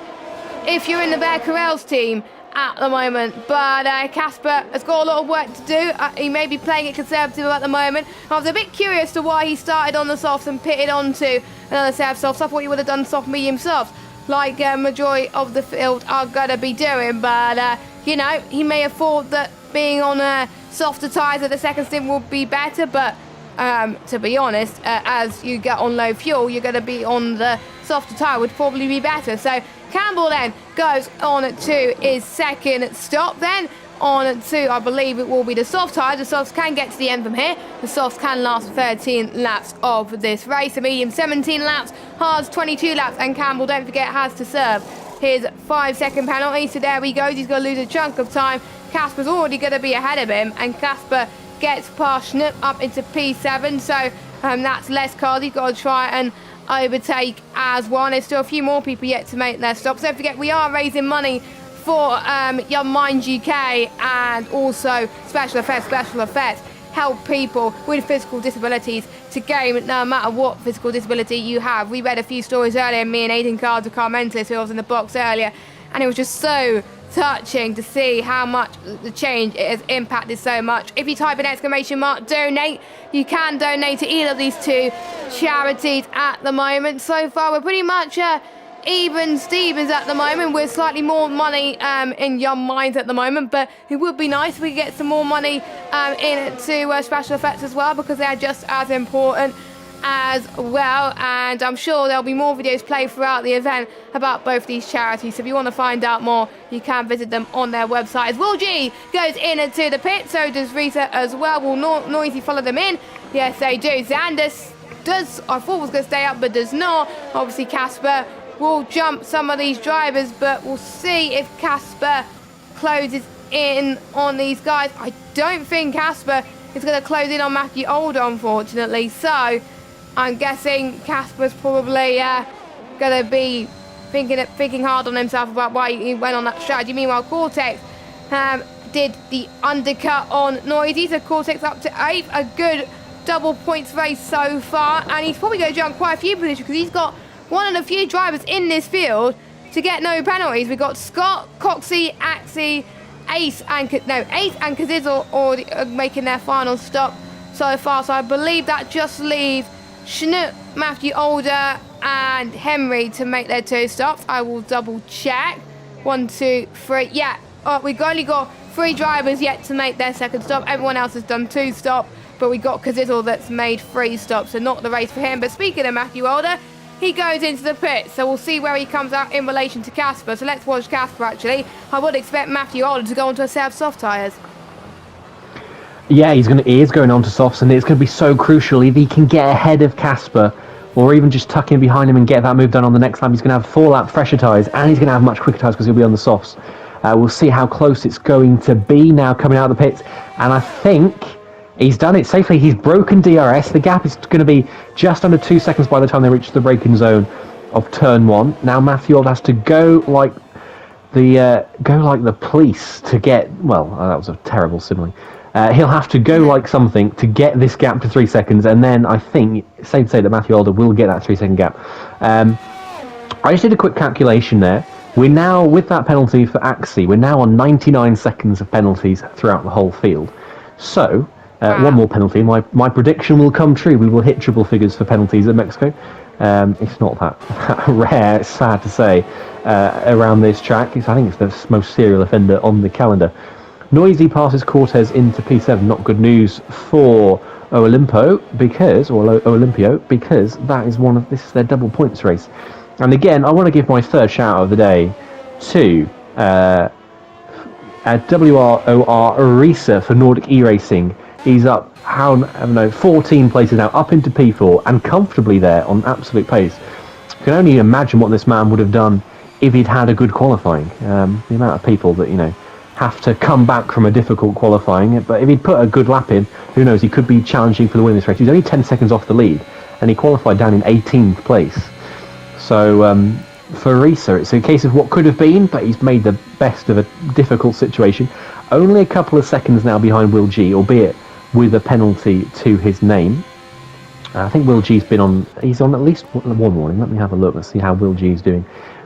if you're in the Bear Corrals team at the moment. But Casper has got a lot of work to do. He may be playing it conservative at the moment. I was a bit curious to why he started on the softs and pitted onto another set of softs. I thought he would have done soft, medium, softs, like majority of the field are going to be doing. But, you know, he may have thought that being on softer tyres at the second stint will be better, but to be honest, as you get on low fuel, you're going to be on the softer tyre, would probably be better. So Campbell then goes on to his second stop then. On to, I believe it will be the soft tyres. The softs can get to the end from here. The softs can last 13 laps of this race. The medium 17 laps, hards 22 laps, and Campbell, don't forget, has to serve his 5-second penalty. So there he goes. He's going to lose a chunk of time. Casper's already going to be ahead of him, and Casper gets past Schnupp up into P7. So that's less cars. He's got to try and overtake as well. There's still a few more people yet to make their stops. Don't forget, we are raising money for Young Minds UK and also Special Effects help people with physical disabilities to game no matter what physical disability you have. We read a few stories earlier, me and Aidan Carter, car mentalist, who was in the box earlier, and it was just so touching to see how much the change it has impacted so much. If you type in ! donate, you can donate to either of these two charities at the moment. So far we're pretty much even Stevens at the moment, with slightly more money in Young Minds at the moment, but it would be nice if we could get some more money into Special Effects as well, because they're just as important as well, and I'm sure there'll be more videos played throughout the event about both these charities. So if you want to find out more, you can visit them on their website. As Will G goes into the pit, so does Rita as well. Will Noisy follow them in? Yes, they do. Xandus does, I thought was going to stay up, but does not. Obviously Casper will jump some of these drivers, but we'll see if Casper closes in on these guys. I don't think Casper is going to close in on Matthew Older, unfortunately. So I'm guessing Casper's probably going to be thinking hard on himself about why he went on that strategy. Meanwhile, Cortex did the undercut on Noisy, so Cortex up to 8th. A good double points race so far, and he's probably going to jump quite a few positions because he's got one of the few drivers in this field to get no penalties. We've got Scott, Coxey, Axie, Ace and Kazizel already making their final stop so far. So I believe that just leaves Schnupp, Matthew Older and Henry to make their 2 stops. I will double check. 1, 2, 3. Yeah, we've only got 3 drivers yet to make their second stop. Everyone else has done 2 stops, but we got Kazizel that's made 3 stops, so not the race for him. But speaking of Matthew Older, he goes into the pit, so we'll see where he comes out in relation to Casper. So let's watch Casper, actually. I would expect Matthew Older to go onto a set of soft tyres. Yeah, he is going on to softs, and it's going to be so crucial if he can get ahead of Casper, or even just tuck in behind him and get that move done on the next lap. He's going to have 4-lap fresher tyres, and he's going to have much quicker tyres because he'll be on the softs. We'll see how close it's going to be now coming out of the pits, and I think he's done it safely. He's broken DRS. The gap is going to be just under 2 seconds by the time they reach the braking zone of turn 1. Now Matthew Old has to go like the police to get. Well, that was a terrible simile. He'll have to go like something to get this gap to 3 seconds, and then I think it's safe to say that Matthew Older will get that 3-second gap. I just did a quick calculation there. We're now, with that penalty for Axie, we're now on 99 seconds of penalties throughout the whole field. So one more penalty. My prediction will come true. We will hit triple figures for penalties at Mexico. It's not that rare, it's sad to say, around this track. I think it's the most serial offender on the calendar. Noisy passes Cortez into P7. Not good news for Olympio because this is their double points race. And again, I want to give my third shout out of the day to WROR Arisa for Nordic E-Racing. He's up, 14 places now, up into P4 and comfortably there on absolute pace. You can only imagine what this man would have done if he'd had a good qualifying. The amount of people that, have to come back from a difficult qualifying. But if he'd put a good lap in, who knows, he could be challenging for the win in this race. He's only 10 seconds off the lead, and he qualified down in 18th place. So for Arisa, it's a case of what could have been, but he's made the best of a difficult situation. Only a couple of seconds now behind Will G, albeit with a penalty to his name. I think Will G's he's on at least one warning. Let me have a look. Let's see how Will G's doing.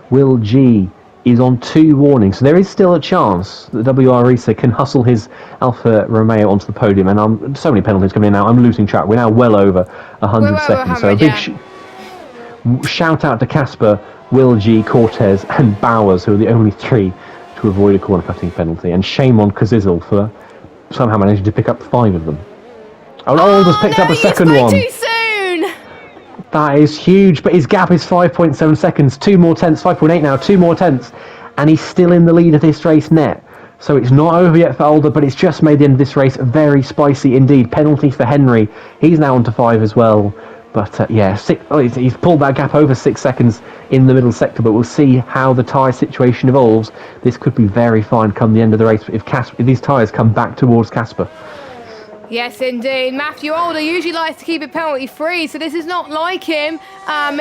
Will G is on 2 warnings, so there is still a chance that WR Arisa can hustle his Alfa Romeo onto the podium. And so many penalties coming in now, I'm losing track. We're now well over 100 seconds. So a big shout out to Casper, Will G, Cortez and Bowers, who are the only 3 to avoid a corner cutting penalty. And shame on Kazizel for somehow managing to pick up 5 of them. Oh, Alder's picked up a second one. Too soon. That is huge, but his gap is 5.7 seconds. 2 more tenths, 5.8 now, 2 more tenths. And he's still in the lead of this race net. So it's not over yet for Alder, but it's just made the end of this race very spicy indeed. Penalty for Henry. He's now on to 5 as well. But he's pulled that gap over 6 seconds in the middle sector, but we'll see how the tyre situation evolves. This could be very fine come the end of the race if these tyres come back towards Casper. Yes, indeed. Matthew Alder usually likes to keep it penalty-free, so this is not like him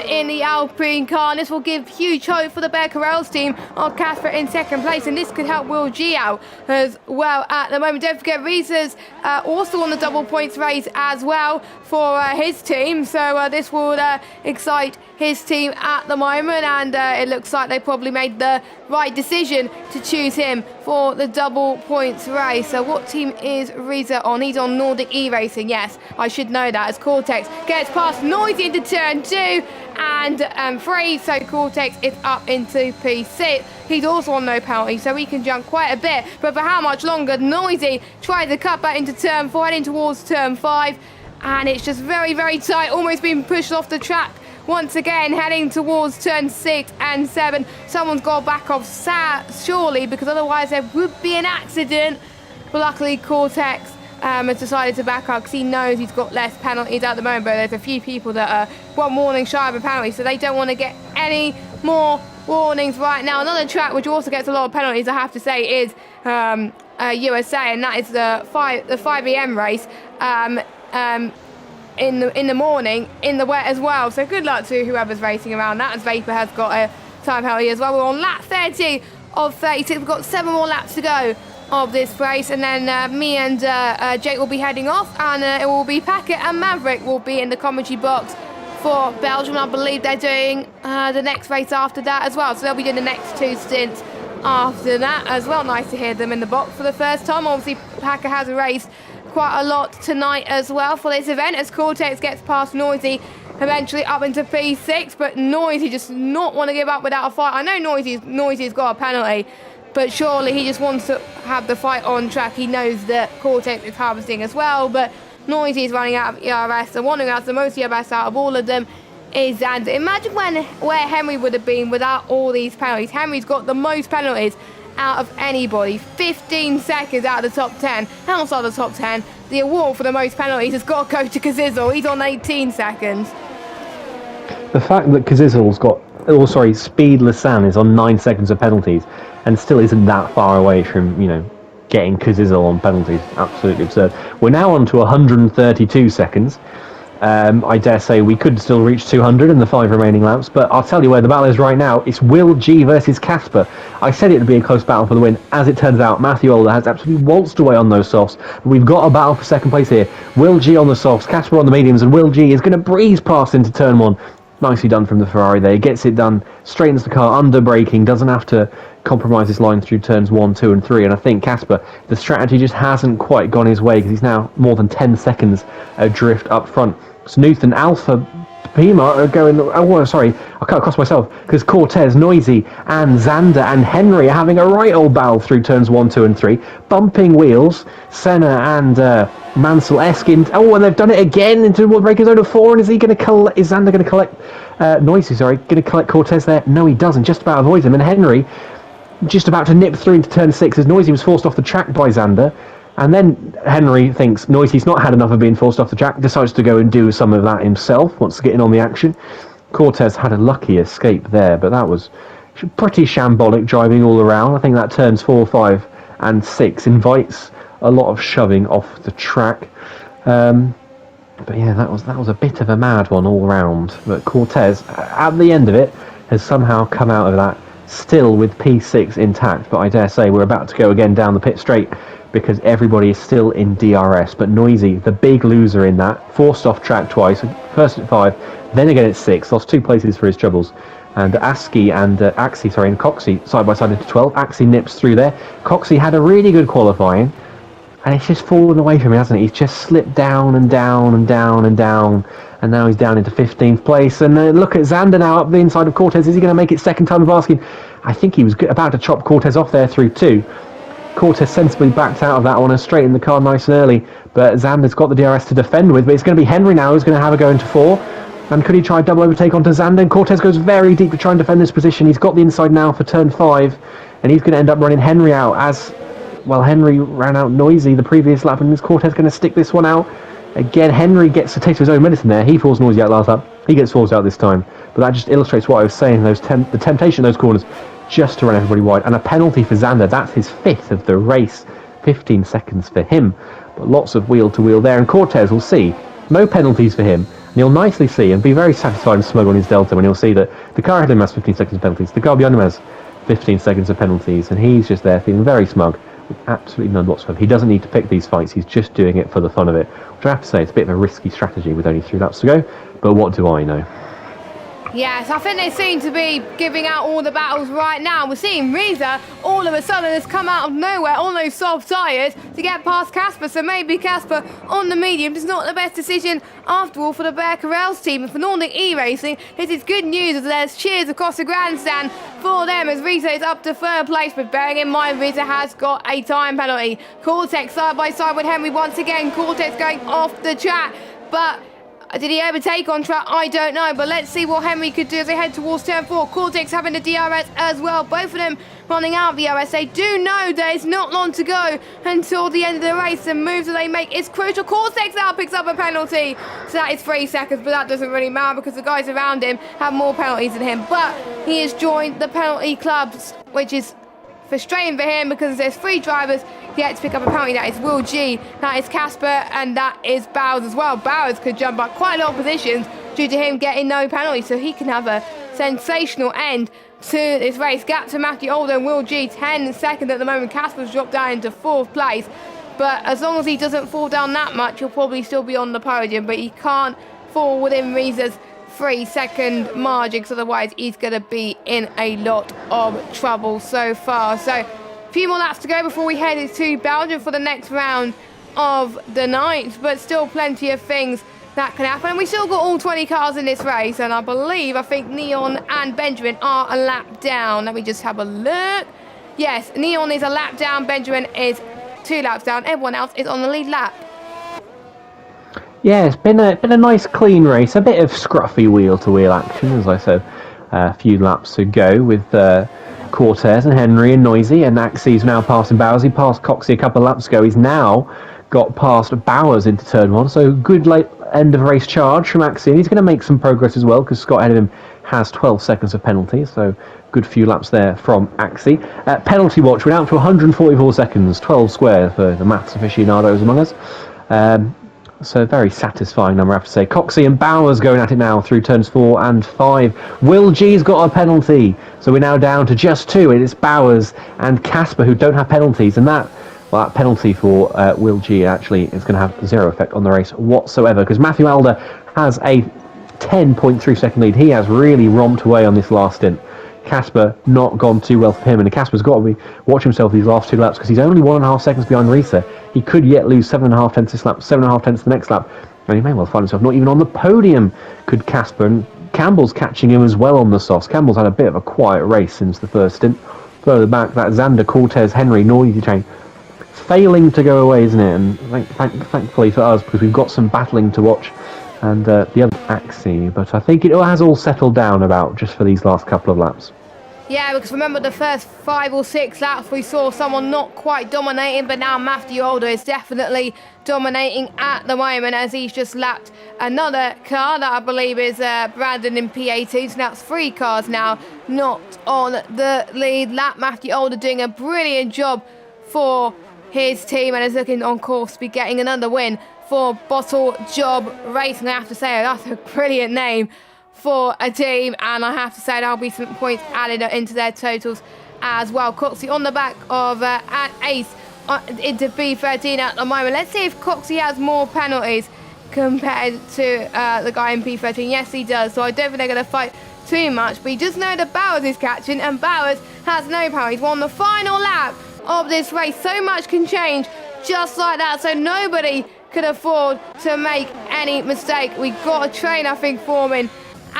in the Alpine car. This will give huge hope for the Becquerel's team on Casper in second place, and this could help Will G out as well at the moment. Don't forget, Reese's also on the double points race as well for his team, so this will excite his team at the moment, and it looks like they probably made the right decision to choose him for the double points race. So what team is Reza on? He's on Nordic E-Racing. Yes, I should know that, as Cortex gets past Noisy into turn 2 and 3, so Cortex is up into P6. He's also on no penalty, so he can jump quite a bit, but for how much longer? Noisy tries to cut back into turn 4, heading towards turn 5, and it's just very, very tight, almost being pushed off the track. Once again, heading towards turn 6 and 7. Someone's got to back off surely, because otherwise there would be an accident. But luckily, Cortex has decided to back up because he knows he's got less penalties at the moment. But there's a few people that are one warning shy of a penalty, so they don't want to get any more warnings right now. Another track which also gets a lot of penalties, I have to say, is USA, and that is the 5 a.m. race. In the morning, in the wet as well. So good luck to whoever's racing around that, as Vapor has got a time penalty as well. We're on lap 30 of 36. We've got 7 more laps to go of this race, and then me and Jake will be heading off, and it will be Packett and Maverick will be in the commentary box for Belgium. I believe they're doing the next race after that as well, so they'll be doing the next 2 stints after that as well. Nice to hear them in the box for the first time. Obviously, Packett has raced quite a lot tonight as well for this event, as Cortex gets past Noisy, eventually up into P6, but Noisy just not want to give up without a fight. I know Noisy's got a penalty, but surely he just wants to have the fight on track. He knows that Cortex is harvesting as well, but Noisy's running out of ERS. The one who has the most ERS out of all of them is Xander. Imagine where Henry would have been without all these penalties. Henry's got the most penalties out of anybody, 15 seconds out of the top 10. Outside the top 10, the award for the most penalties has got to go to Kazizel. He's on 18 seconds. The fact that Kazizel's got, Speed Lassan is on 9 seconds of penalties and still isn't that far away from, getting Kazizel on penalties, absolutely absurd. We're now on to 132 seconds. I dare say we could still reach 200 in the 5 remaining laps, but I'll tell you where the battle is right now. It's Will G versus Casper. I said it would be a close battle for the win. As it turns out, Matthew Alder has absolutely waltzed away on those softs. We've got a battle for second place here. Will G on the softs, Casper on the mediums, and Will G is going to breeze past into turn 1. Nicely done from the Ferrari there. He gets it done, straightens the car, under braking, doesn't have to compromise his line through turns 1, 2 and 3, and I think Casper, the strategy just hasn't quite gone his way because he's now more than 10 seconds adrift up front. Snoot and Alpha Pima are going... Oh, sorry, I cut across myself because Cortez, Noisy and Xander and Henry are having a right old battle through turns 1, 2 and 3. Bumping wheels, Senna and Mansell Eskin. Oh, and they've done it again into what breaker zone of 4, and is Xander going to collect... Noisy, sorry, going to collect Cortez there? No, he doesn't, just about avoids him, and Henry just about to nip through into turn 6 as Noisy was forced off the track by Xander. And then Henry thinks Noisy's not had enough of being forced off the track, decides to go and do some of that himself, wants to get in on the action. Cortez had a lucky escape there, but that was pretty shambolic driving all around. I think that turns 4, 5 and 6 invites a lot of shoving off the track. But yeah, that was a bit of a mad one all round. But Cortez, at the end of it, has somehow come out of that still with P6 intact. But I dare say we're about to go again down the pit straight, because everybody is still in DRS, but Noisy, the big loser in that, forced off track twice, first at 5, then again at 6, lost 2 places for his troubles. And Axie and Coxey side by side into 12. Axie nips through there. Coxey had a really good qualifying, and it's just fallen away from him, hasn't it? He's just slipped down and down and down and down, and now he's down into 15th place. And look at Xander now up the inside of Cortez. Is he going to make it second time of asking? I think he was about to chop Cortez off there through 2. Cortez sensibly backed out of that one and straightened the car nice and early. But Xander's got the DRS to defend with. But it's going to be Henry now who's going to have a go into 4. And could he try a double overtake onto Xander? And Cortez goes very deep to try and defend this position. He's got the inside now for turn 5. And he's going to end up running Henry out as... Well, Henry ran out Noisy the previous lap. And is Cortez going to stick this one out? Again, Henry gets a taste of his own medicine there. He falls Noisy out last lap. He gets forced out this time. But that just illustrates what I was saying. The temptation of those corners just to run everybody wide. And a penalty for Xander. That's his 5th of the race. 15 seconds for him. But lots of wheel-to-wheel there. And Cortez will see no penalties for him. And he'll nicely see and be very satisfied and smug on his delta when he'll see that the car ahead of him has 15 seconds of penalties. The car behind him has 15 seconds of penalties. And he's just there feeling very smug. Absolutely none whatsoever. He doesn't need to pick these fights. He's just doing it for the fun of it. Which I have to say, it's a bit of a risky strategy with only 3 laps to go. But what do I know? Yes, I think they seem to be giving out all the battles right now. We're seeing Reza all of a sudden has come out of nowhere on those soft tyres to get past Casper. So maybe Casper on the medium is not the best decision after all for the Bear Corrals team. And for Nordic E-Racing, this is good news as there's cheers across the grandstand for them as Reza is up to 3rd place. But bearing in mind, Reza has got a time penalty. Cortex side by side with Henry once again. Cortex going off the track. But... did he overtake on track? I don't know, but let's see what Henry could do as they head towards turn 4. Cortex having the DRS as well. Both of them running out of the DRS. They do know that it's not long to go until the end of the race. The moves that they make is crucial. Cortex now picks up a penalty. So that is 3 seconds, but that doesn't really matter because the guys around him have more penalties than him. But he has joined the penalty clubs, which is frustrating for him because there's 3 drivers yet to pick up a penalty. That is Will G, that is Casper, and that is Bowers as well. Bowers could jump up quite a lot of positions due to him getting no penalty, so he can have a sensational end to this race. Gap to Matthew Alder and Will G, 10 seconds at the moment. Casper's dropped down into 4th place, but as long as he doesn't fall down that much, he'll probably still be on the podium, but he can't fall within Reza's 3-second margin, because otherwise he's going to be in a lot of trouble so far. So a few more laps to go before we head to Belgium for the next round of the night, but still plenty of things that can happen. And we still got all 20 cars in this race, and I think Neon and Benjamin are a lap down. Let me just have a look. Yes, Neon is a lap down, Benjamin is 2 laps down. Everyone else is on the lead lap. Yeah, it's been a nice clean race, a bit of scruffy wheel-to-wheel action, as I said, a few laps to go with Cortez and Henry and Noisy, and Axie's now passing Bowers. He passed Coxie a couple of laps ago. He's now got past Bowers into turn 1, so good late end of race charge from Axie, and he's going to make some progress as well because Scott ahead of him has 12 seconds of penalty, so good few laps there from Axie. Penalty watch went out to 144 seconds, 12 square for the maths aficionados among us. So very satisfying number, I have to say. Coxie and Bowers going at it now through turns 4 and 5. Will G's got a penalty, so we're now down to just 2. It's Bowers and Casper who don't have penalties, and that penalty for Will G actually is going to have 0 effect on the race whatsoever, because Matthew Alder has a 10.3 second lead. He has really romped away on this last stint. Casper not gone too well for him, and Casper's got to watch himself these last 2 laps because he's only 1.5 seconds behind Risa. He could yet lose 7.5 tenths this lap, 7.5 tenths the next lap, and he may well find himself not even on the podium, could Casper. And Campbell's catching him as well on the softs. Campbell's had a bit of a quiet race since the first stint. Further back, that Xander, Cortez, Henry, Noisy chain failing to go away, isn't it? And thankfully for us, because we've got some battling to watch, and the other Axie, but I think it has all settled down about just for these last couple of laps. Yeah, because remember the first 5 or 6 laps we saw someone not quite dominating, but now Matthew Alder is definitely dominating at the moment as he's just lapped another car that I believe is Brandon in P18. So that's 3 cars now not on the lead lap. Matthew Alder doing a brilliant job for his team and is looking on course to be getting another win for Bottle Job Racing. I have to say that's a brilliant name for a team, and I have to say there'll be some points added into their totals as well. Coxie on the back of Ace into B13 at the moment. Let's see if Coxie has more penalties compared to the guy in P13. Yes, he does, so I don't think they're going to fight too much, but you just know that Bowers is catching, and Bowers has no penalties. We're on the final lap of this race. So much can change just like that, so nobody could afford to make any mistake. We got a train, I think, forming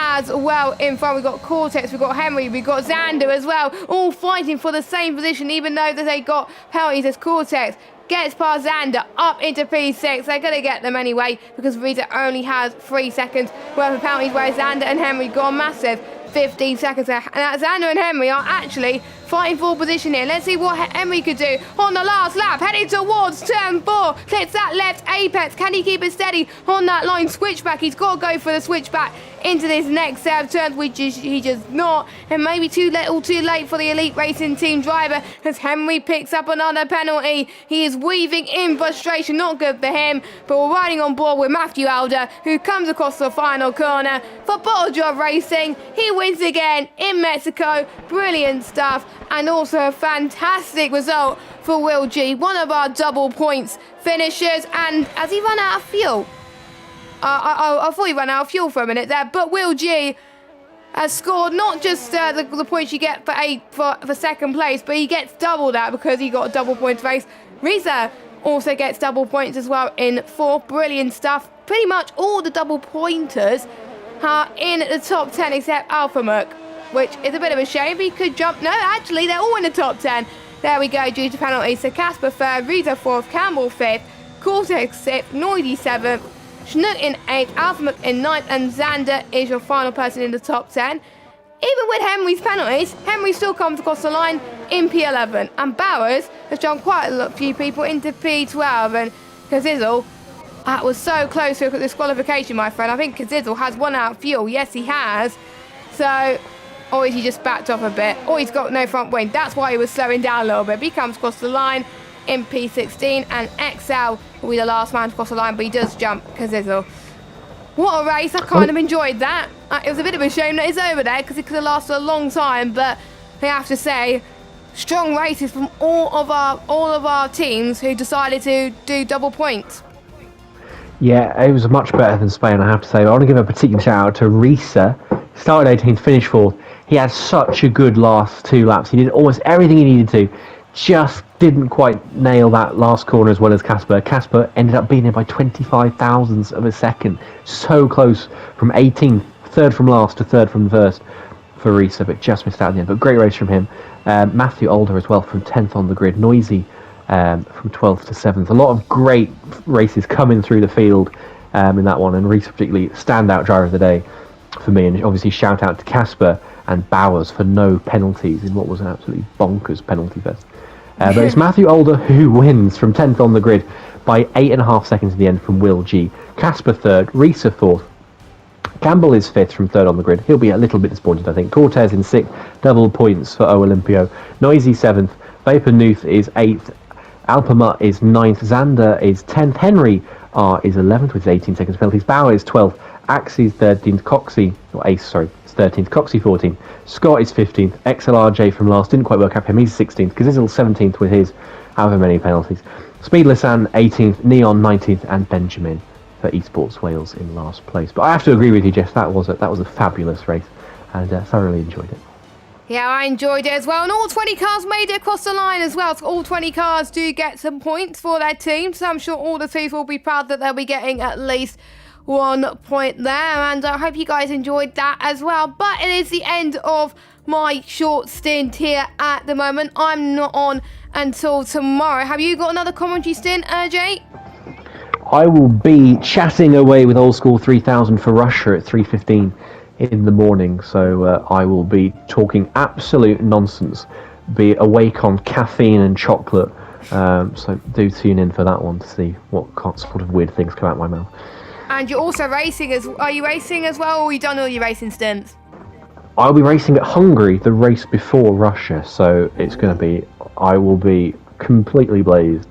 as well in front. We've got Cortex, we've got Henry, we've got Xander as well, all fighting for the same position, even though they got penalties. As Cortex gets past Xander up into P6. They're going to get them anyway because Rita only has 3 seconds worth of penalties, whereas Xander and Henry gone massive. 15 seconds there. And Xander and Henry are actually fighting for position here. Let's see what Henry could do on the last lap. Heading towards turn 4. Hits that left apex. Can he keep it steady on that line? Switchback. He's got to go for the switchback into this next set of turns, which he just not. And maybe too late for the Elite Racing Team driver as Henry picks up another penalty. He is weaving in frustration. Not good for him. But we're riding on board with Matthew Elder, who comes across the final corner for Bottle Job Racing. He wins again in Mexico. Brilliant stuff. And also a fantastic result for Will G, one of our double points finishers. And has he run out of fuel? I thought he ran out of fuel for a minute there, but Will G has scored not just the points you get for second place, but he gets double that because he got a double points race. Risa also gets double points as well in 4th. Brilliant stuff. Pretty much all the double pointers are in the top 10 except Alpha Merc, which is a bit of a shame. He could jump. No, actually, they're all in the top 10. There we go, due to penalties. So Casper 3rd, Rita 4th, Campbell 5th, Cortex 6th, Noisy 7th, Schnook in 8th, Alpha Merc in 9th, and Xander is your final person in the top 10. Even with Henry's penalties, Henry still comes across the line in P11. And Bowers has jumped quite a few people into P12. And Kazizzle, that was so close to a disqualification, my friend. I think Kazizzle has one out of fuel. Yes, he has. So, or is he just backed off a bit? Or he's got no front wing. That's why he was slowing down a little bit. But he comes across the line in P16. And XL will be the last man to cross the line. But he does jump Kazizzle. What a race. I kind of enjoyed that. It was a bit of a shame that it's over there because it could have lasted a long time. But I have to say, strong races from all of our teams who decided to do double points. Yeah, it was much better than Spain, I have to say. But I want to give a particular shout out to Risa. Started 18th, finished 4th. He had such a good last 2 laps. He did almost everything he needed to. Just didn't quite nail that last corner as well as Casper. Casper ended up being there by 25 thousandths of a second. So close from 18th, 3rd from last to 3rd from first for Risa, but just missed out in the end. But great race from him. Matthew Older as well from 10th on the grid. Noisy from 12th to 7th. A lot of great races coming through the field in that one. And Risa particularly standout driver of the day for me. And obviously shout out to Casper and Bowers for no penalties in what was an absolutely bonkers penalty fest. But it's Matthew Older who wins from 10th on the grid by 8.5 seconds in the end from Will G. Casper 3rd, Risa 4th. Campbell is 5th from 3rd on the grid. He'll be a little bit disappointed, I think. Cortez in 6th, double points for O Olympio. Noisy 7th, Vapor Nuth is 8th, Alpamut is 9th, Xander is 10th, Henry is 11th with 18 seconds penalties. Bauer is 12th, Axe is 13th, Coxey, or Ace, sorry, 13th, Coxey 14th, Scott is 15th, XLRJ from last, didn't quite work out for him, he's 16th, Kazizzle 17th with his however many penalties, Speedlessan 18th, Neon 19th, and Benjamin for Esports Wales in last place. But I have to agree with you, Jess, that was a fabulous race, and thoroughly enjoyed it. Yeah, I enjoyed it as well. And all 20 cars made it across the line as well. So all 20 cars do get some points for their team. So I'm sure all the teams will be proud that they'll be getting at least 1 point there. And I hope you guys enjoyed that as well. But it is the end of my short stint here at the moment. I'm not on until tomorrow. Have you got another commentary stint, Jay? I will be chatting away with Old School 3000 for Russia at 3:15 in the morning, so I will be talking absolute nonsense, be awake on caffeine and chocolate, so do tune in for that one to see what sort of weird things come out of my mouth. And you're also racing are you racing as well, or have you done all your racing stints? I'll be racing at Hungary, the race before Russia, so it's going to be, I will be completely blazed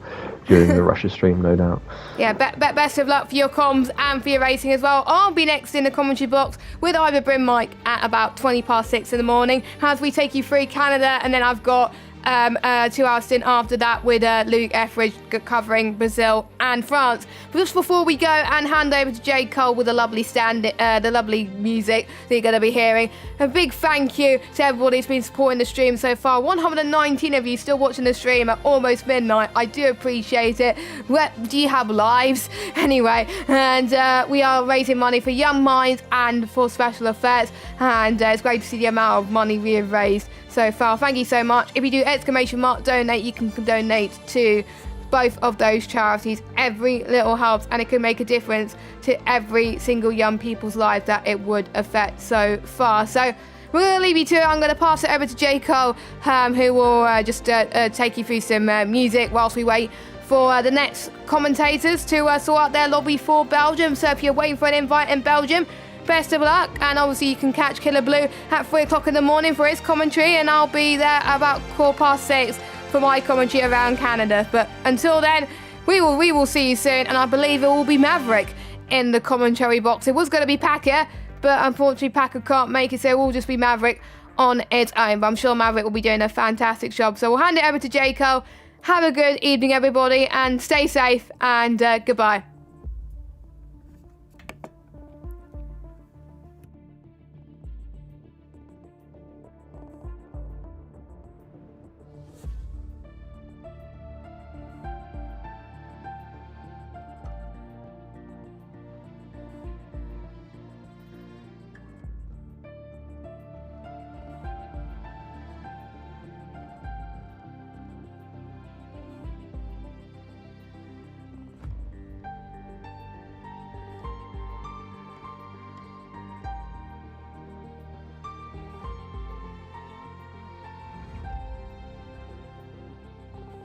during the Russia stream, no doubt. Yeah, best of luck for your comms and for your racing as well. I'll be next in the commentary box with Ivor Bryn Mike at about 6:20 in the morning as we take you through Canada, and then I've got 2-hour stint after that with Luke Etheridge covering Brazil and France. But just before we go and hand over to J. Cole with the lovely music that you're going to be hearing, a big thank you to everybody who's been supporting the stream so far. 119 of you still watching the stream at almost midnight. I do appreciate it. Do you have lives? Anyway, and we are raising money for Young Minds and for Special Effects, and it's great to see the amount of money we have raised so far. Thank you so much. If you do !donate, you can donate to both of those charities. Every little helps, and it can make a difference to every single young people's life that it would affect so far. So we're going to leave you to it. I'm going to pass it over to J. Cole, who will just take you through some music whilst we wait for the next commentators to sort out their lobby for Belgium. So if you're waiting for an invite in Belgium, best of luck, and obviously you can catch Killer Blue at 3 o'clock in the morning for his commentary, and I'll be there about 6:15 for my commentary around Canada. But until then, we will see you soon, and I believe it will be Maverick in the commentary box. It was going to be Packer, but unfortunately Packer can't make it, so it will just be Maverick on its own. But I'm sure Maverick will be doing a fantastic job. So we'll hand it over to J. Cole. Have a good evening, everybody, and stay safe, and goodbye.